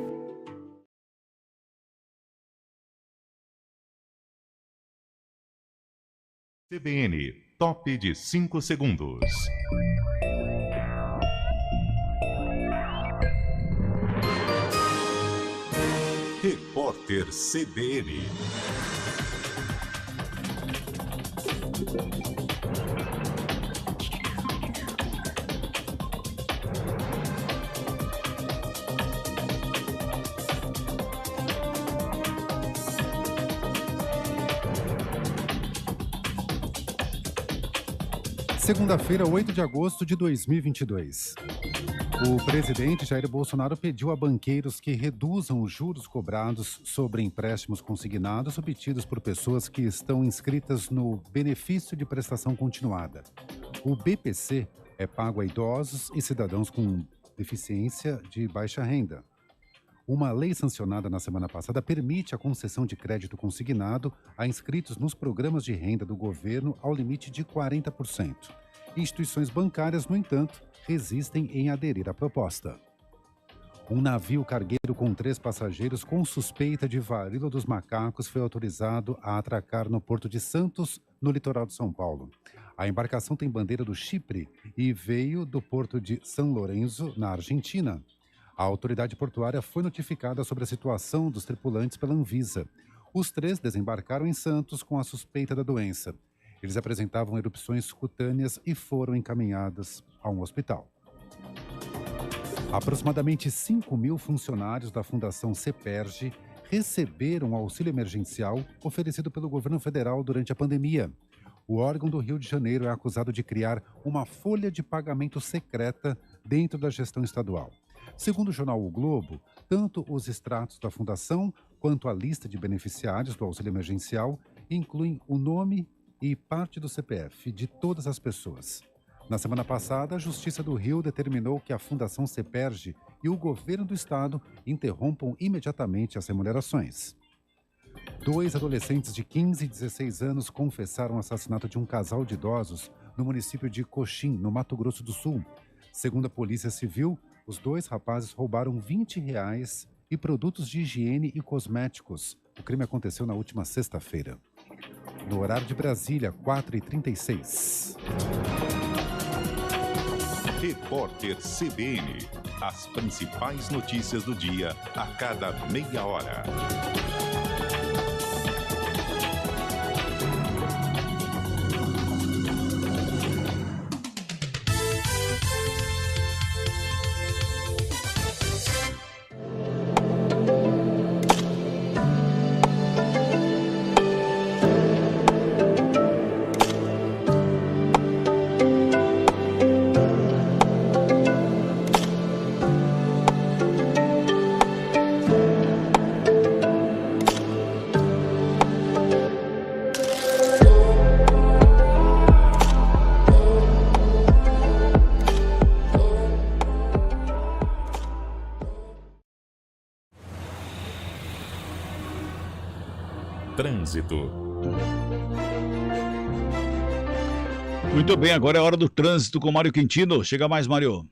B: CBN, top de 5 segundos. Repórter CBN.
C: Segunda-feira, 8 de agosto de 2022. O presidente Jair Bolsonaro pediu a banqueiros que reduzam os juros cobrados sobre empréstimos consignados obtidos por pessoas que estão inscritas no Benefício de Prestação Continuada. O BPC é pago a idosos e cidadãos com deficiência de baixa renda. Uma lei sancionada na semana passada permite a concessão de crédito consignado a inscritos nos programas de renda do governo ao limite de 40%. Instituições bancárias, no entanto, resistem em aderir à proposta. Um navio cargueiro com 3 passageiros com suspeita de varíola dos macacos foi autorizado a atracar no Porto de Santos, no litoral de São Paulo. A embarcação tem bandeira do Chipre e veio do Porto de São Lourenço, na Argentina. A autoridade portuária foi notificada sobre a situação dos tripulantes pela Anvisa. Os 3 desembarcaram em Santos com a suspeita da doença. Eles apresentavam erupções cutâneas e foram encaminhados a um hospital. Aproximadamente 5.000 funcionários da Fundação CEPERJ receberam o auxílio emergencial oferecido pelo governo federal durante a pandemia. O órgão do Rio de Janeiro é acusado de criar uma folha de pagamento secreta dentro da gestão estadual. Segundo o jornal O Globo, tanto os extratos da Fundação quanto a lista de beneficiários do auxílio emergencial incluem o nome e parte do CPF de todas as pessoas. Na semana passada, a Justiça do Rio determinou que a Fundação CEPERJ e o governo do estado interrompam imediatamente as remunerações. 2 adolescentes de 15 e 16 anos confessaram o assassinato de um casal de idosos no município de Coxim, no Mato Grosso do Sul. Segundo a Polícia Civil, os 2 rapazes roubaram R$20 e produtos de higiene e cosméticos. O crime aconteceu na última sexta-feira. No horário de Brasília, 4h36.
B: Repórter CBN. As principais notícias do dia a cada meia hora. Trânsito.
D: Muito bem, agora é a hora do trânsito com Mário Quintino. Chega mais, Mário.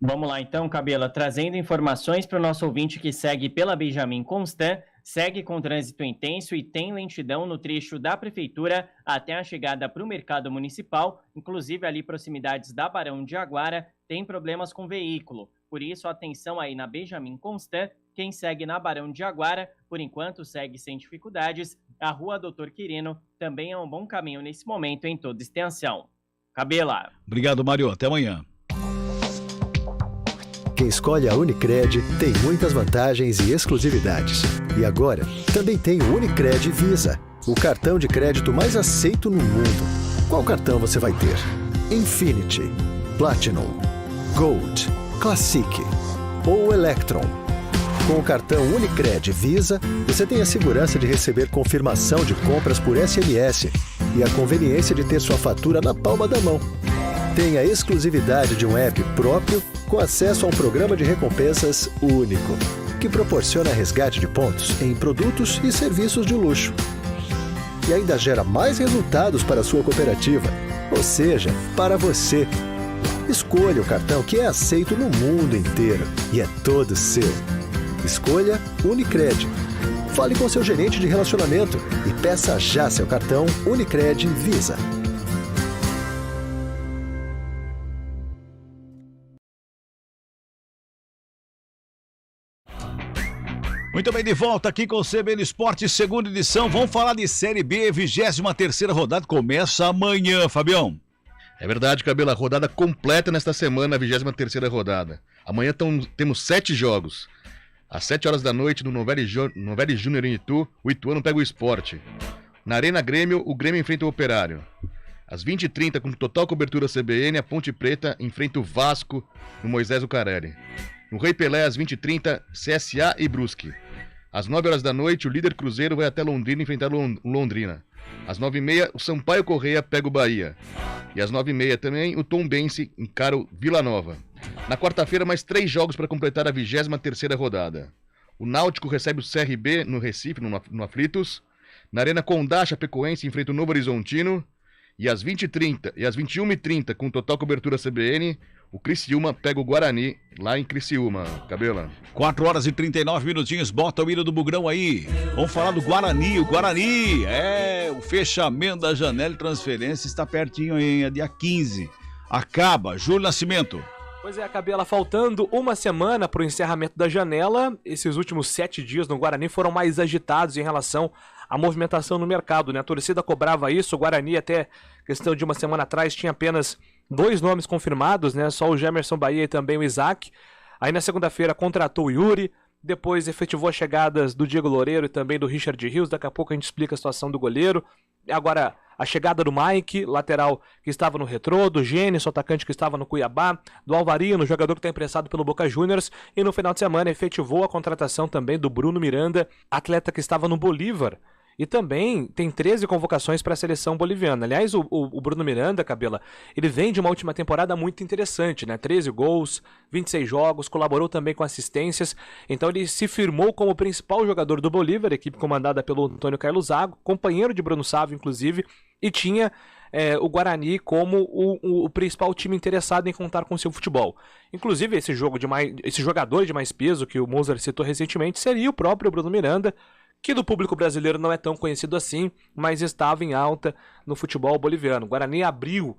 K: Vamos lá então, Cabela, trazendo informações para o nosso ouvinte que segue pela Benjamin Constant, segue com trânsito intenso e tem lentidão no trecho da Prefeitura até a chegada para o Mercado Municipal, inclusive ali proximidades da Barão de Aguara, tem problemas com veículo. Por isso, atenção aí na Benjamin Constant, quem segue na Barão de Aguara, por enquanto segue sem dificuldades. A Rua Doutor Quirino também é um bom caminho nesse momento em toda extensão. Cabela.
D: Obrigado, Mário. Até amanhã.
M: Quem escolhe a Unicred tem muitas vantagens e exclusividades. E agora, também tem o Unicred Visa, o cartão de crédito mais aceito no mundo. Qual cartão você vai ter? Infinity, Platinum, Gold, Classic ou Electron? Com o cartão Unicred Visa, você tem a segurança de receber confirmação de compras por SMS e a conveniência de ter sua fatura na palma da mão. Tem a exclusividade de um app próprio com acesso a um programa de recompensas único, que proporciona resgate de pontos em produtos e serviços de luxo. E ainda gera mais resultados para a sua cooperativa, ou seja, para você. Escolha o cartão que é aceito no mundo inteiro e é todo seu. Escolha Unicred. Fale com seu gerente de relacionamento e peça já seu cartão Unicred Visa.
D: Muito bem, de volta aqui com o CBN Esporte, segunda edição. Vamos falar de Série B, 23ª rodada, começa amanhã, Fabião.
G: É verdade, Cabela, rodada completa nesta semana, a 23ª rodada. Amanhã temos 7 jogos. Às 7 horas da noite, no Novelli Júnior em Itu, o Ituano pega o Sport. Na Arena Grêmio, o Grêmio enfrenta o Operário. Às 20h30, com total cobertura CBN, a Ponte Preta enfrenta o Vasco no Moisés Lucarelli. No Rei Pelé, às 20h30, CSA e Brusque. Às 9h da noite, o líder Cruzeiro vai até Londrina enfrentar Londrina. Às 9h30, o Sampaio Corrêa pega o Bahia. E às 9h30 também, o Tombense encara o Vila Nova. Na quarta-feira, mais 3 jogos para completar a 23ª rodada. O Náutico recebe o CRB no Recife, no Aflitos. Na Arena Condá, Chapecoense enfrenta o Novo Horizontino. E às 20h30 e às 21h30, com total cobertura CBN, o Criciúma pega o Guarani lá em Criciúma. Cabela.
D: 4 horas e 39 minutinhos, bota o hino do Bugrão aí. Vamos falar do Guarani. O Guarani, o fechamento da janela de transferência está pertinho, hein? É dia 15. Acaba. Júlio Nascimento.
E: Pois é, Cabela, faltando uma semana para o encerramento da janela, esses últimos 7 dias no Guarani foram mais agitados em relação à movimentação no mercado, né? A torcida cobrava isso, o Guarani até questão de uma semana atrás tinha apenas 2 nomes confirmados, né? Só o Gemerson Bahia e também o Isaac. Aí na segunda-feira contratou o Yuri, depois efetivou as chegadas do Diego Loureiro e também do Richard Rios, daqui a pouco a gente explica a situação do goleiro. Agora, a chegada do Mike, lateral que estava no Retrô, do Gênesis, atacante que estava no Cuiabá, do Alvarino, jogador que está emprestado pelo Boca Juniors, e no final de semana efetivou a contratação também do Bruno Miranda, atleta que estava no Bolívar. E também tem 13 convocações para a seleção boliviana. Aliás, o Bruno Miranda, Cabela, ele vem de uma última temporada muito interessante, né? 13 gols, 26 jogos, colaborou também com assistências. Então ele se firmou como principal jogador do Bolívar, equipe comandada pelo Antônio Carlos Zago, companheiro de Bruno Sávio, inclusive, e tinha o Guarani como o principal time interessado em contar com seu futebol. Inclusive, esse jogador de mais peso que o Mozart citou recentemente seria o próprio Bruno Miranda, que do público brasileiro não é tão conhecido assim, mas estava em alta no futebol boliviano. O Guarani abriu,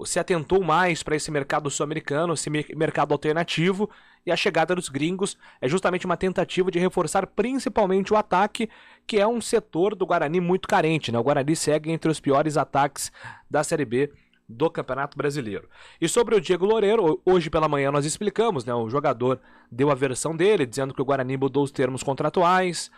E: se atentou mais para esse mercado sul-americano, esse mercado alternativo, e a chegada dos gringos é justamente uma tentativa de reforçar principalmente o ataque, que é um setor do Guarani muito carente, né? O Guarani segue entre os piores ataques da Série B do Campeonato Brasileiro. E sobre o Diego Loureiro, hoje pela manhã nós explicamos, né? O jogador deu a versão dele, dizendo que o Guarani mudou os termos contratuais,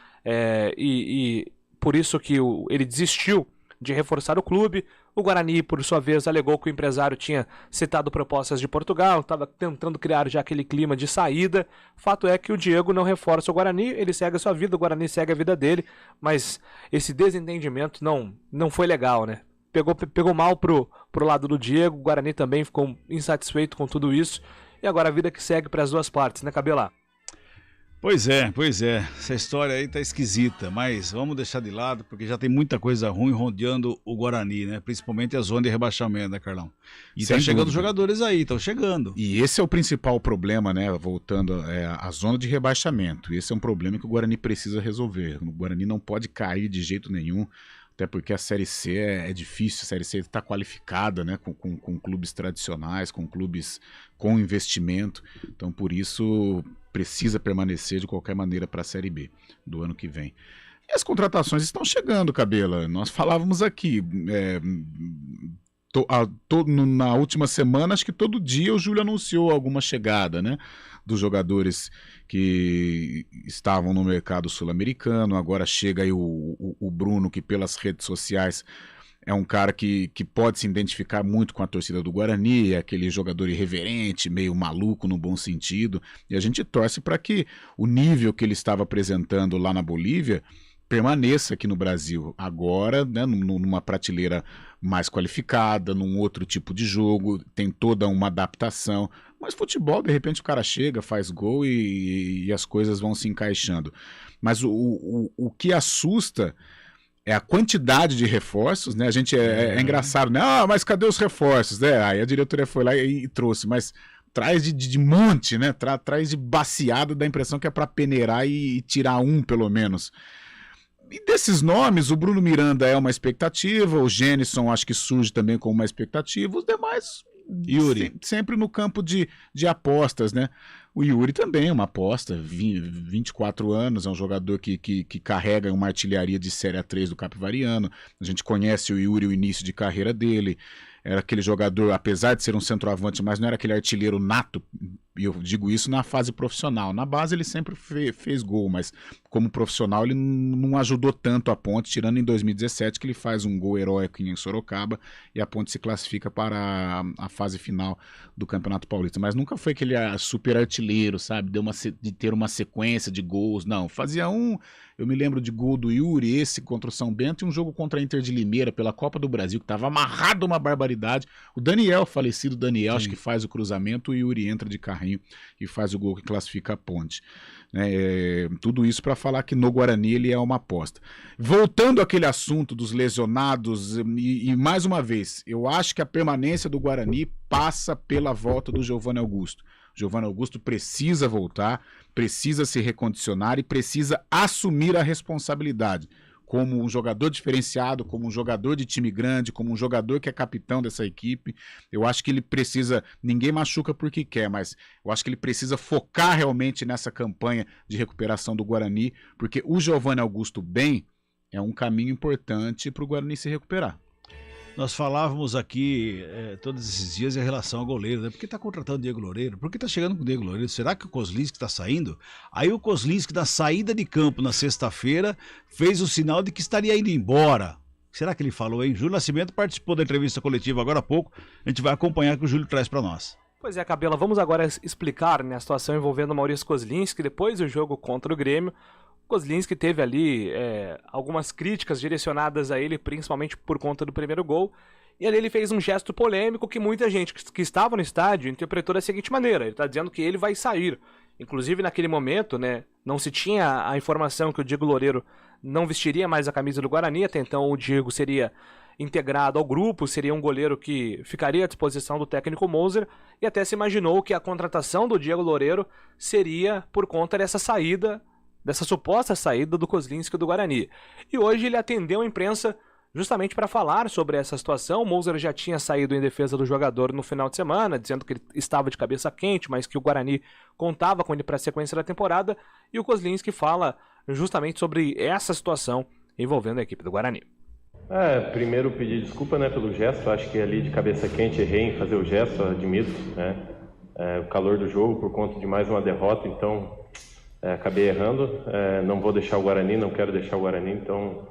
E: e por isso que ele desistiu de reforçar o clube. O Guarani, por sua vez, alegou que o empresário tinha citado propostas de Portugal, estava tentando criar já aquele clima de saída. Fato é que o Diego não reforça o Guarani, ele segue a sua vida, o Guarani segue a vida dele, mas esse desentendimento não foi legal, né? Pegou mal pro lado do Diego, o Guarani também ficou insatisfeito com tudo isso, e agora a vida que segue para as duas partes, né, Cabela?
D: Pois é, essa história aí tá esquisita, mas vamos deixar de lado, porque já tem muita coisa ruim rodeando o Guarani, né? Principalmente a zona de rebaixamento, né, Carlão? E
F: Sem
D: tá chegando
F: dúvida.
D: jogadores aí, estão chegando.
F: E esse é o principal problema, né? Voltando à zona de rebaixamento. Esse é um problema que o Guarani precisa resolver. O Guarani não pode cair de jeito nenhum, até porque a Série C é difícil. A Série C está qualificada, né? Com clubes tradicionais, com clubes com investimento. Então, por isso, precisa permanecer de qualquer maneira para a Série B do ano que vem. E as contratações estão chegando, Cabela. Nós falávamos aqui, na última semana, acho que todo dia o Júlio anunciou alguma chegada, né? Dos jogadores que estavam no mercado sul-americano. Agora chega aí o Bruno, que pelas redes sociais é um cara que pode se identificar muito com a torcida do Guarani, é aquele jogador irreverente, meio maluco no bom sentido, e a gente torce para que o nível que ele estava apresentando lá na Bolívia permaneça aqui no Brasil, agora, né, numa prateleira mais qualificada, num outro tipo de jogo, tem toda uma adaptação, mas futebol, de repente o cara chega, faz gol e as coisas vão se encaixando. Mas o que assusta é a quantidade de reforços, né? A gente é engraçado, né? Ah, mas cadê os reforços? Aí a diretoria foi lá e trouxe, mas traz de monte, né? Traz de baciada, dá a impressão que é para peneirar e tirar um, pelo menos. E desses nomes, o Bruno Miranda é uma expectativa, o Gênison acho que surge também como uma expectativa, os demais Yuri sempre no campo de apostas, né? O Yuri também é uma aposta, 24 anos, é um jogador que carrega uma artilharia de Série A3 do Capivariano. A gente conhece o Yuri, o início de carreira dele, era aquele jogador, apesar de ser um centroavante, mas não era aquele artilheiro nato, e eu digo isso na fase profissional. Na base ele sempre fez gol, mas como profissional, ele não ajudou tanto a Ponte, tirando em 2017, que ele faz um gol heróico em Sorocaba e a Ponte se classifica para a fase final do Campeonato Paulista. Mas nunca foi aquele super artilheiro, sabe? De ter uma sequência de gols, não. Fazia eu me lembro de gol do Yuri, esse contra o São Bento, e um jogo contra a Inter de Limeira, pela Copa do Brasil, que estava amarrado uma barbaridade. O Daniel, falecido Daniel, acho que faz o cruzamento, o Yuri entra de carrinho e faz o gol que classifica a Ponte. Tudo isso para falar que no Guarani ele é uma aposta. Voltando àquele assunto dos lesionados, e mais uma vez, eu acho que a permanência do Guarani passa pela volta do Giovanni Augusto. Giovanni Augusto precisa voltar, precisa se recondicionar e precisa assumir a responsabilidade como um jogador diferenciado, como um jogador de time grande, como um jogador que é capitão dessa equipe. Eu acho que ele precisa, ninguém machuca porque quer, mas eu acho que ele precisa focar realmente nessa campanha de recuperação do Guarani, porque o Giovanni Augusto bem é um caminho importante para o Guarani se recuperar.
D: Nós falávamos aqui todos esses dias em relação ao goleiro, né? Por que está contratando o Diego Loureiro? Por que está chegando com o Diego Loureiro? Será que o Kozlinski está saindo? Aí o Kozlinski, na saída de campo na sexta-feira, fez o sinal de que estaria indo embora. Será que ele falou, hein? Júlio Nascimento participou da entrevista coletiva agora há pouco. A gente vai acompanhar o que o Júlio traz para nós.
E: Pois é, Cabela, vamos agora explicar, né, a situação envolvendo o Maurício Kozlinski depois do jogo contra o Grêmio. Kozlinski teve ali algumas críticas direcionadas a ele, principalmente por conta do primeiro gol, e ali ele fez um gesto polêmico que muita gente que estava no estádio interpretou da seguinte maneira: ele está dizendo que ele vai sair. Inclusive naquele momento, né, não se tinha a informação que o Diego Loureiro não vestiria mais a camisa do Guarani, até então o Diego seria integrado ao grupo, seria um goleiro que ficaria à disposição do técnico Moser, e até se imaginou que a contratação do Diego Loureiro seria por conta dessa saída, dessa suposta saída do Kozlinski do Guarani. E hoje ele atendeu a imprensa justamente para falar sobre essa situação. O Moser já tinha saído em defesa do jogador no final de semana, dizendo que ele estava de cabeça quente, mas que o Guarani contava com ele para a sequência da temporada, e o Kozlinski fala justamente sobre essa situação envolvendo a equipe do Guarani.
Q: Primeiro pedir desculpa, né, pelo gesto. Acho que ali de cabeça quente errei em fazer o gesto, admito, né? O calor do jogo por conta de mais uma derrota, então acabei errando. Não vou deixar o Guarani, não quero deixar o Guarani, então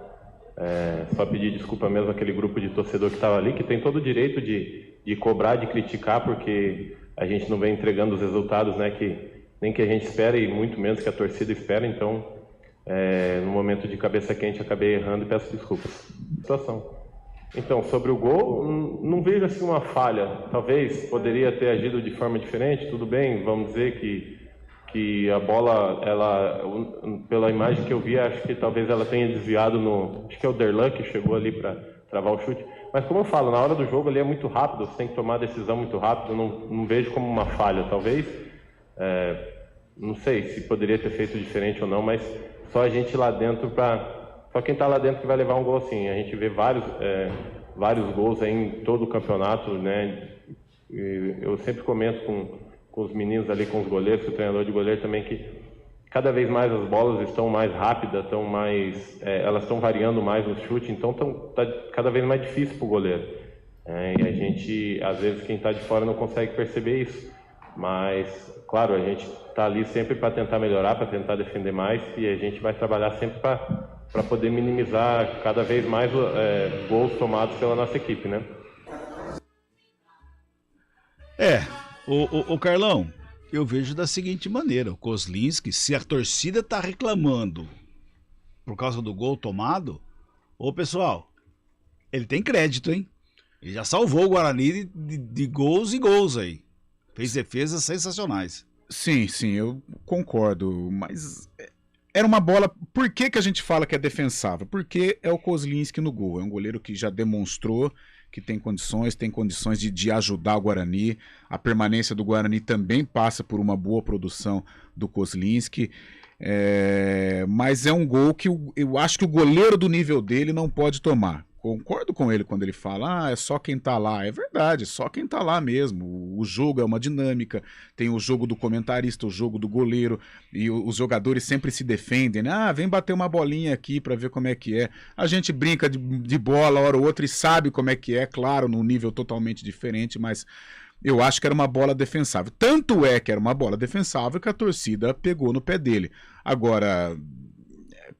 Q: só pedir desculpa mesmo àquele grupo de torcedor que estava ali, que tem todo o direito de cobrar, de criticar, porque a gente não vem entregando os resultados, né, nem que a gente espera e muito menos que a torcida espera. Então, no momento de cabeça quente, acabei errando e peço desculpas. Situação. Então, sobre o gol, não vejo assim uma falha. Talvez poderia ter agido de forma diferente, tudo bem, vamos dizer que a bola, pela imagem que eu vi, acho que talvez ela tenha desviado acho que é o Derlan que chegou ali para travar o chute. Mas como eu falo, na hora do jogo ali é muito rápido, você tem que tomar a decisão muito rápido, não vejo como uma falha. Talvez, não sei se poderia ter feito diferente ou não, mas só a gente lá dentro só quem está lá dentro que vai levar um gol assim. A gente vê vários gols aí em todo o campeonato, né? Eu sempre comento com os meninos ali, com os goleiros, com o treinador de goleiro também, que cada vez mais as bolas estão mais rápidas, elas estão variando mais no chute, então tá cada vez mais difícil para o goleiro. E a gente, às vezes, quem está de fora não consegue perceber isso. Mas, claro, a gente está ali sempre para tentar melhorar, para tentar defender mais, e a gente vai trabalhar sempre para poder minimizar cada vez mais gols tomados pela nossa equipe, né?
D: O Carlão, eu vejo da seguinte maneira: o Kozlinski, se a torcida tá reclamando por causa do gol tomado, pessoal, ele tem crédito, hein? Ele já salvou o Guarani de gols e gols aí. Fez defesas sensacionais.
F: Sim, eu concordo, mas era uma bola... Por que a gente fala que é defensável? Porque é o Kozlinski no gol, é um goleiro que já demonstrou que tem condições de ajudar o Guarani. A permanência do Guarani também passa por uma boa produção do Kozlinski, mas é um gol que eu acho que o goleiro do nível dele não pode tomar. Concordo com ele quando ele fala, é só quem tá lá. É verdade, é só quem tá lá mesmo. O jogo é uma dinâmica, tem o jogo do comentarista, o jogo do goleiro, e os jogadores sempre se defendem, né? Vem bater uma bolinha aqui pra ver como é que é. A gente brinca de bola hora ou outra e sabe como é que é, claro, num nível totalmente diferente, mas eu acho que era uma bola defensável. Tanto é que era uma bola defensável que a torcida pegou no pé dele. Agora,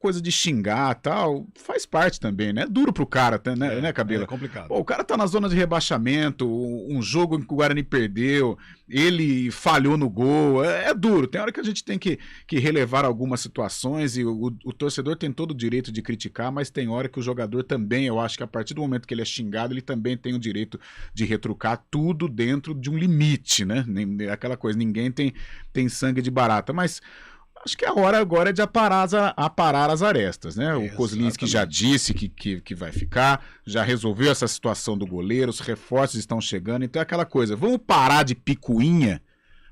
F: coisa de xingar e tal, faz parte também, né? É duro pro cara, né, Cabelo?
D: É complicado.
F: Pô, o cara tá na zona de rebaixamento, um jogo em que o Guarani perdeu, ele falhou no gol, é duro. Tem hora que a gente tem que relevar algumas situações e o torcedor tem todo o direito de criticar, mas tem hora que o jogador também, eu acho que a partir do momento que ele é xingado, ele também tem o direito de retrucar tudo dentro de um limite, né? Aquela coisa, ninguém tem sangue de barata, mas acho que a hora agora é de aparar as arestas, né? O Kozlinski já disse que vai ficar, já resolveu essa situação do goleiro, os reforços estão chegando, então é aquela coisa, vamos parar de picuinha,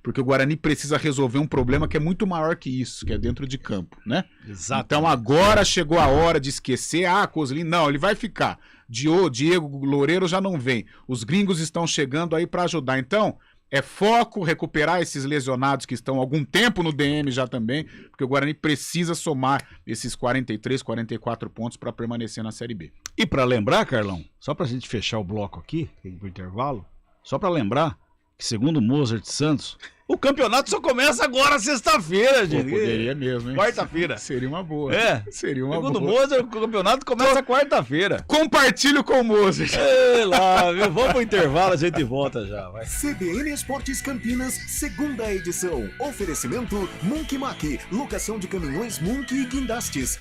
F: porque o Guarani precisa resolver um problema que é muito maior que isso, que é dentro de campo, né?
D: Exato.
F: Então agora chegou a hora de esquecer, Kozlinski, não, ele vai ficar, Diego Loureiro já não vem, os gringos estão chegando aí para ajudar, então é foco recuperar esses lesionados que estão há algum tempo no DM já também, porque o Guarani precisa somar esses 43, 44 pontos para permanecer na Série B.
D: E para lembrar, Carlão, só para a gente fechar o bloco aqui, pro intervalo, só para lembrar que segundo Mozart Santos, o campeonato só começa agora sexta-feira, gente.
F: Poderia mesmo, hein?
D: Quarta-feira.
F: Seria uma boa.
D: Seria
F: uma
D: segundo
F: boa.
D: Mozart, o campeonato começa quarta-feira.
F: Compartilho com o Mozart.
D: Sei lá, viu? Vamos pro intervalo, a gente volta já, vai.
A: CBN Esportes Campinas, segunda edição. Oferecimento Munk Mac, locação de caminhões Munk e guindastes.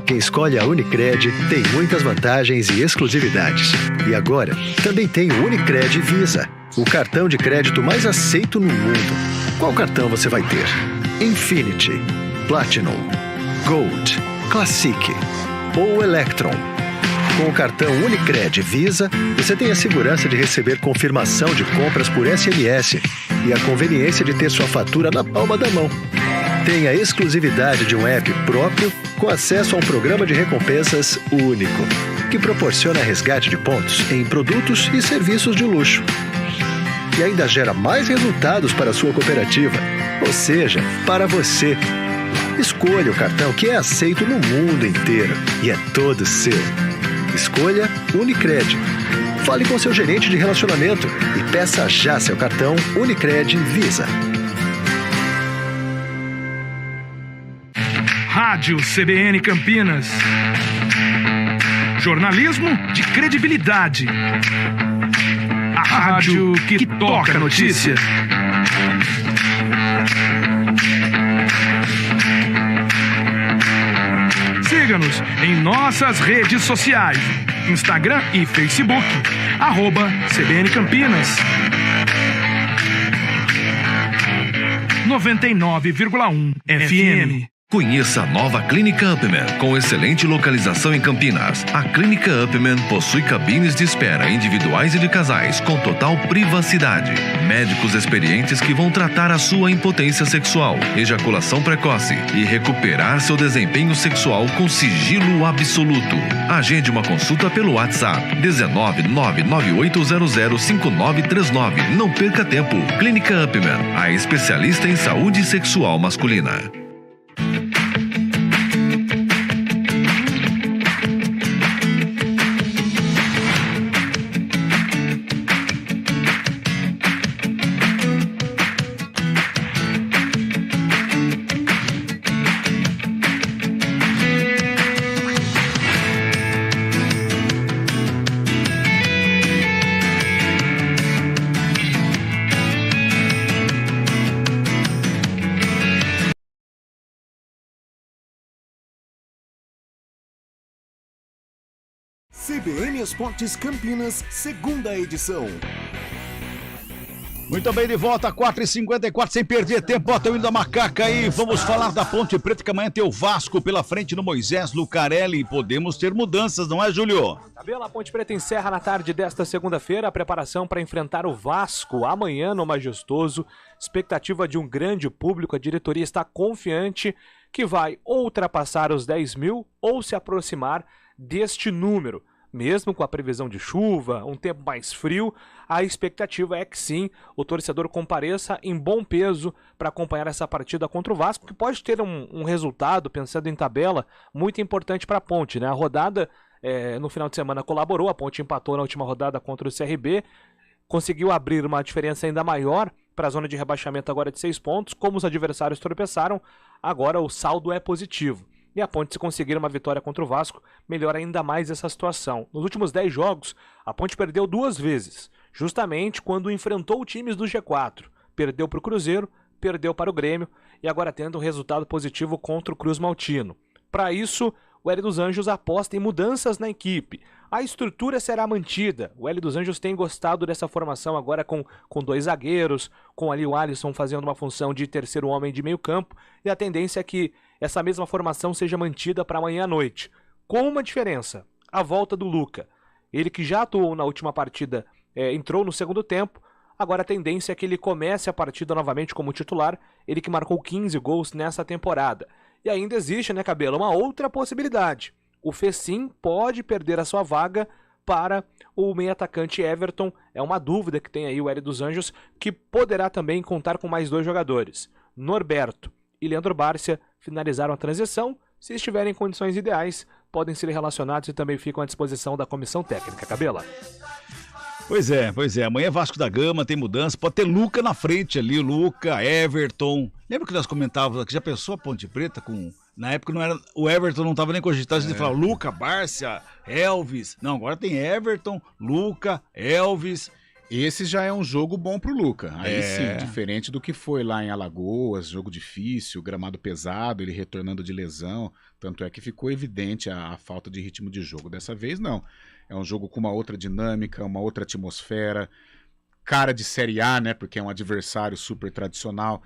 M: Quem escolhe a Unicred tem muitas vantagens e exclusividades. E agora, também tem o Unicred Visa, o cartão de crédito mais aceito no mundo. Qual cartão você vai ter? Infinity, Platinum, Gold, Classic ou Electron? Com o cartão Unicred Visa, você tem a segurança de receber confirmação de compras por SMS e a conveniência de ter sua fatura na palma da mão. Tem a exclusividade de um app próprio com acesso a um programa de recompensas único, que proporciona resgate de pontos em produtos e serviços de luxo. E ainda gera mais resultados para a sua cooperativa, ou seja, para você. Escolha o cartão que é aceito no mundo inteiro e é todo seu. Escolha Unicred. Fale com seu gerente de relacionamento e peça já seu cartão Unicred Visa.
J: Rádio CBN Campinas. Jornalismo de credibilidade. A rádio que toca a notícia. Siga-nos em nossas redes sociais. Instagram e Facebook. @CBN Campinas. 99,1 FM.
L: Conheça a nova Clínica Upman, com excelente localização em Campinas. A Clínica Upman possui cabines de espera individuais e de casais, com total privacidade. Médicos experientes que vão tratar a sua impotência sexual, ejaculação precoce e recuperar seu desempenho sexual com sigilo absoluto. Agende uma consulta pelo WhatsApp 19998005939. Não perca tempo. Clínica Upman, a especialista em saúde sexual masculina.
A: CBN Esportes Campinas, segunda edição.
D: Muito bem, de volta, 4h54, sem perder tempo, bota o hino da macaca aí. Vamos falar da Ponte Preta, que amanhã tem o Vasco pela frente no Moisés Lucarelli. Podemos ter mudanças, não é, Júlio?
E: Tabela, a Ponte Preta encerra na tarde desta segunda-feira a preparação para enfrentar o Vasco amanhã no Majestoso. Expectativa de um grande público, a diretoria está confiante que vai ou ultrapassar os 10 mil ou se aproximar deste número. Mesmo com a previsão de chuva, um tempo mais frio, a expectativa é que sim, o torcedor compareça em bom peso para acompanhar essa partida contra o Vasco, que pode ter um resultado, pensando em tabela, muito importante para a Ponte, né? A rodada no final de semana colaborou, a Ponte empatou na última rodada contra o CRB, conseguiu abrir uma diferença ainda maior para a zona de rebaixamento agora de 6 pontos, como os adversários tropeçaram, agora o saldo é positivo. E a Ponte, se conseguir uma vitória contra o Vasco, melhora ainda mais essa situação. Nos últimos 10 jogos, a Ponte perdeu 2 vezes, justamente quando enfrentou times do G4. Perdeu para o Cruzeiro, perdeu para o Grêmio e agora tendo um resultado positivo contra o Cruz Maltino. Para isso, o Hélio dos Anjos aposta em mudanças na equipe. A estrutura será mantida. O Hélio dos Anjos tem gostado dessa formação agora com 2 zagueiros, com ali o Alisson fazendo uma função de terceiro homem de meio campo, e a tendência é que essa mesma formação seja mantida para amanhã à noite. Com uma diferença, a volta do Luca. Ele que já atuou na última partida, entrou no segundo tempo, agora a tendência é que ele comece a partida novamente como titular, ele que marcou 15 gols nessa temporada. E ainda existe, né, Cabelo, uma outra possibilidade. O Fecim pode perder a sua vaga para o meio-atacante Everton. É uma dúvida que tem aí o Hélio dos Anjos, que poderá também contar com mais 2 jogadores. Norberto e Leandro Bárcia finalizaram a transição. Se estiverem em condições ideais, podem ser relacionados e também ficam à disposição da comissão técnica. Cabela.
D: Pois é. Amanhã Vasco da Gama, tem mudança. Pode ter Luca na frente ali, Luca, Everton. Lembra que nós comentávamos aqui, já pensou a Ponte Preta com... Na época não era, o Everton não estava nem cogitado, a gente falava Luca, Bárcia, Elvis. Não, agora tem Everton, Luca, Elvis.
F: Esse já é um jogo bom pro Luca. Aí sim, diferente do que foi lá em Alagoas, jogo difícil, gramado pesado, ele retornando de lesão. Tanto é que ficou evidente a falta de ritmo de jogo. Dessa vez, não. É um jogo com uma outra dinâmica, uma outra atmosfera, cara de Série A, né? Porque é um adversário super tradicional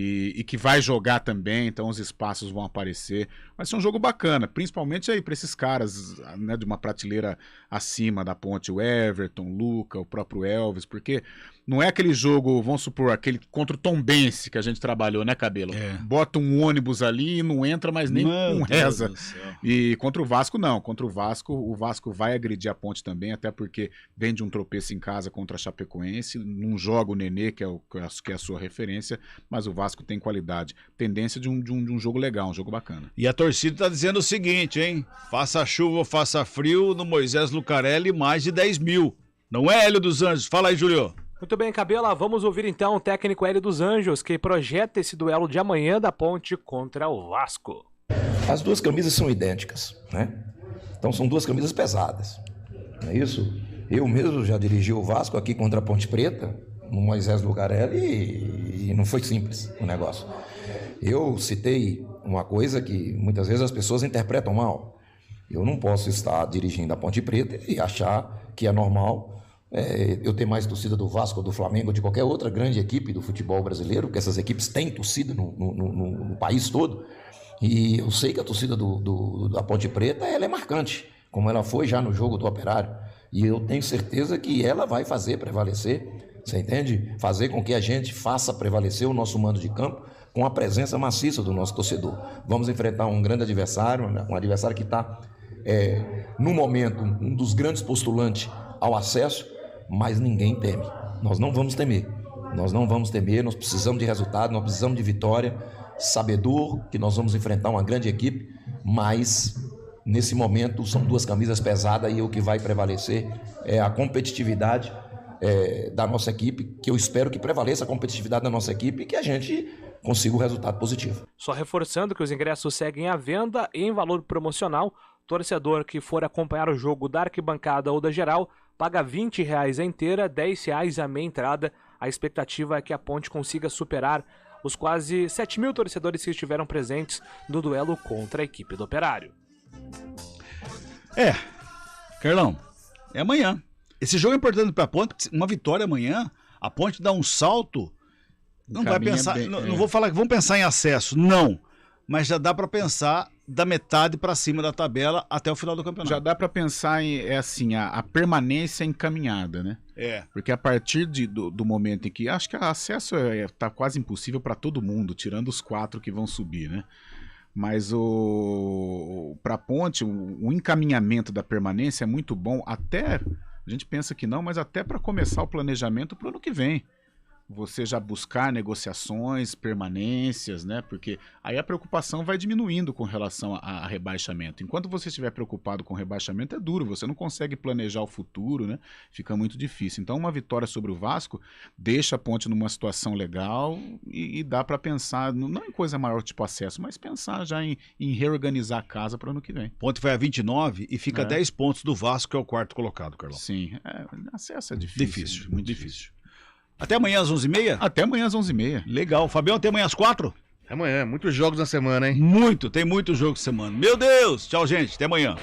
F: e que vai jogar também, então os espaços vão aparecer. Vai ser um jogo bacana, principalmente aí para esses caras, né, de uma prateleira acima da Ponte, o Everton, o Luca, o próprio Elvis, porque não é aquele jogo, vamos supor, aquele contra o Tombense que a gente trabalhou, né, Cabelo? Bota um ônibus ali e não entra mais nem com reza. E contra o Vasco, não. Contra o Vasco vai agredir a Ponte também, até porque vem de um tropeço em casa contra a Chapecoense, não joga o Nenê, que é a sua referência, mas o Vasco tem qualidade. Tendência de um jogo legal, um jogo bacana.
D: E a torcida tá dizendo o seguinte, hein? Faça chuva ou faça frio, no Moisés Lucarelli, mais de 10 mil. Não é, Hélio dos Anjos? Fala aí, Julio.
E: Muito bem, Cabela, vamos ouvir então o técnico Hélio dos Anjos, que projeta esse duelo de amanhã da Ponte contra o Vasco.
R: As 2 camisas são idênticas, né? Então são 2 camisas pesadas, não é isso? Eu mesmo já dirigi o Vasco aqui contra a Ponte Preta, no Moisés Lucarelli, e não foi simples o negócio. Eu citei uma coisa que muitas vezes as pessoas interpretam mal. Eu não posso estar dirigindo a Ponte Preta e achar que é normal eu ter mais torcida do Vasco, do Flamengo, de qualquer outra grande equipe do futebol brasileiro, porque essas equipes têm torcida no país todo. E eu sei que a torcida da Ponte Preta ela é marcante, como ela foi já no jogo do Operário. E eu tenho certeza que ela vai fazer prevalecer, você entende? Fazer com que a gente faça prevalecer o nosso mando de campo com a presença maciça do nosso torcedor. Vamos enfrentar um grande adversário, um adversário que está, no momento, um dos grandes postulantes ao acesso, mas ninguém teme. Nós não vamos temer. Nós precisamos de resultado, nós precisamos de vitória, sabedor que nós vamos enfrentar uma grande equipe, mas nesse momento são 2 camisas pesadas e o que vai prevalecer é a competitividade da nossa equipe, que eu espero que prevaleça a competitividade da nossa equipe e que a gente consiga um resultado positivo.
E: Só reforçando que os ingressos seguem à venda em valor promocional. Torcedor que for acompanhar o jogo da arquibancada ou da geral paga R$20 a inteira, R$10 a meia entrada. A expectativa é que a Ponte consiga superar os quase 7 mil torcedores que estiveram presentes no duelo contra a equipe do Operário.
D: Carlão, é amanhã. Esse jogo é importante para a Ponte. Uma vitória amanhã, a Ponte dá um salto. Não vai pensar. Bem, não vou falar que vamos pensar em acesso, não. Mas já dá para pensar da metade para cima da tabela até o final do campeonato.
F: Já dá para pensar em a permanência encaminhada, né? Porque a partir do momento em que acho que o acesso tá quase impossível para todo mundo, tirando os 4 que vão subir, né? Mas para a Ponte, o encaminhamento da permanência é muito bom, até, a gente pensa que não, mas até para começar o planejamento para o ano que vem. Você já buscar negociações, permanências, né? Porque aí a preocupação vai diminuindo com relação a rebaixamento. Enquanto você estiver preocupado com rebaixamento, é duro, você não consegue planejar o futuro, né? Fica muito difícil. Então, uma vitória sobre o Vasco deixa a Ponte numa situação legal e dá para pensar, não em coisa maior tipo acesso, mas pensar já em reorganizar a casa para o ano que vem.
D: Ponte vai a 29 e fica 10 pontos do Vasco, que é o 4º colocado, Carlão.
F: Sim, acesso é difícil.
D: Difícil, muito difícil. Até amanhã às 11h30?
F: Até amanhã às 11h30.
D: Legal. Fabião, até amanhã às 4h?
G: Até amanhã. Muitos jogos na semana, hein?
D: Tem muito jogo de semana. Meu Deus! Tchau, gente. Até amanhã.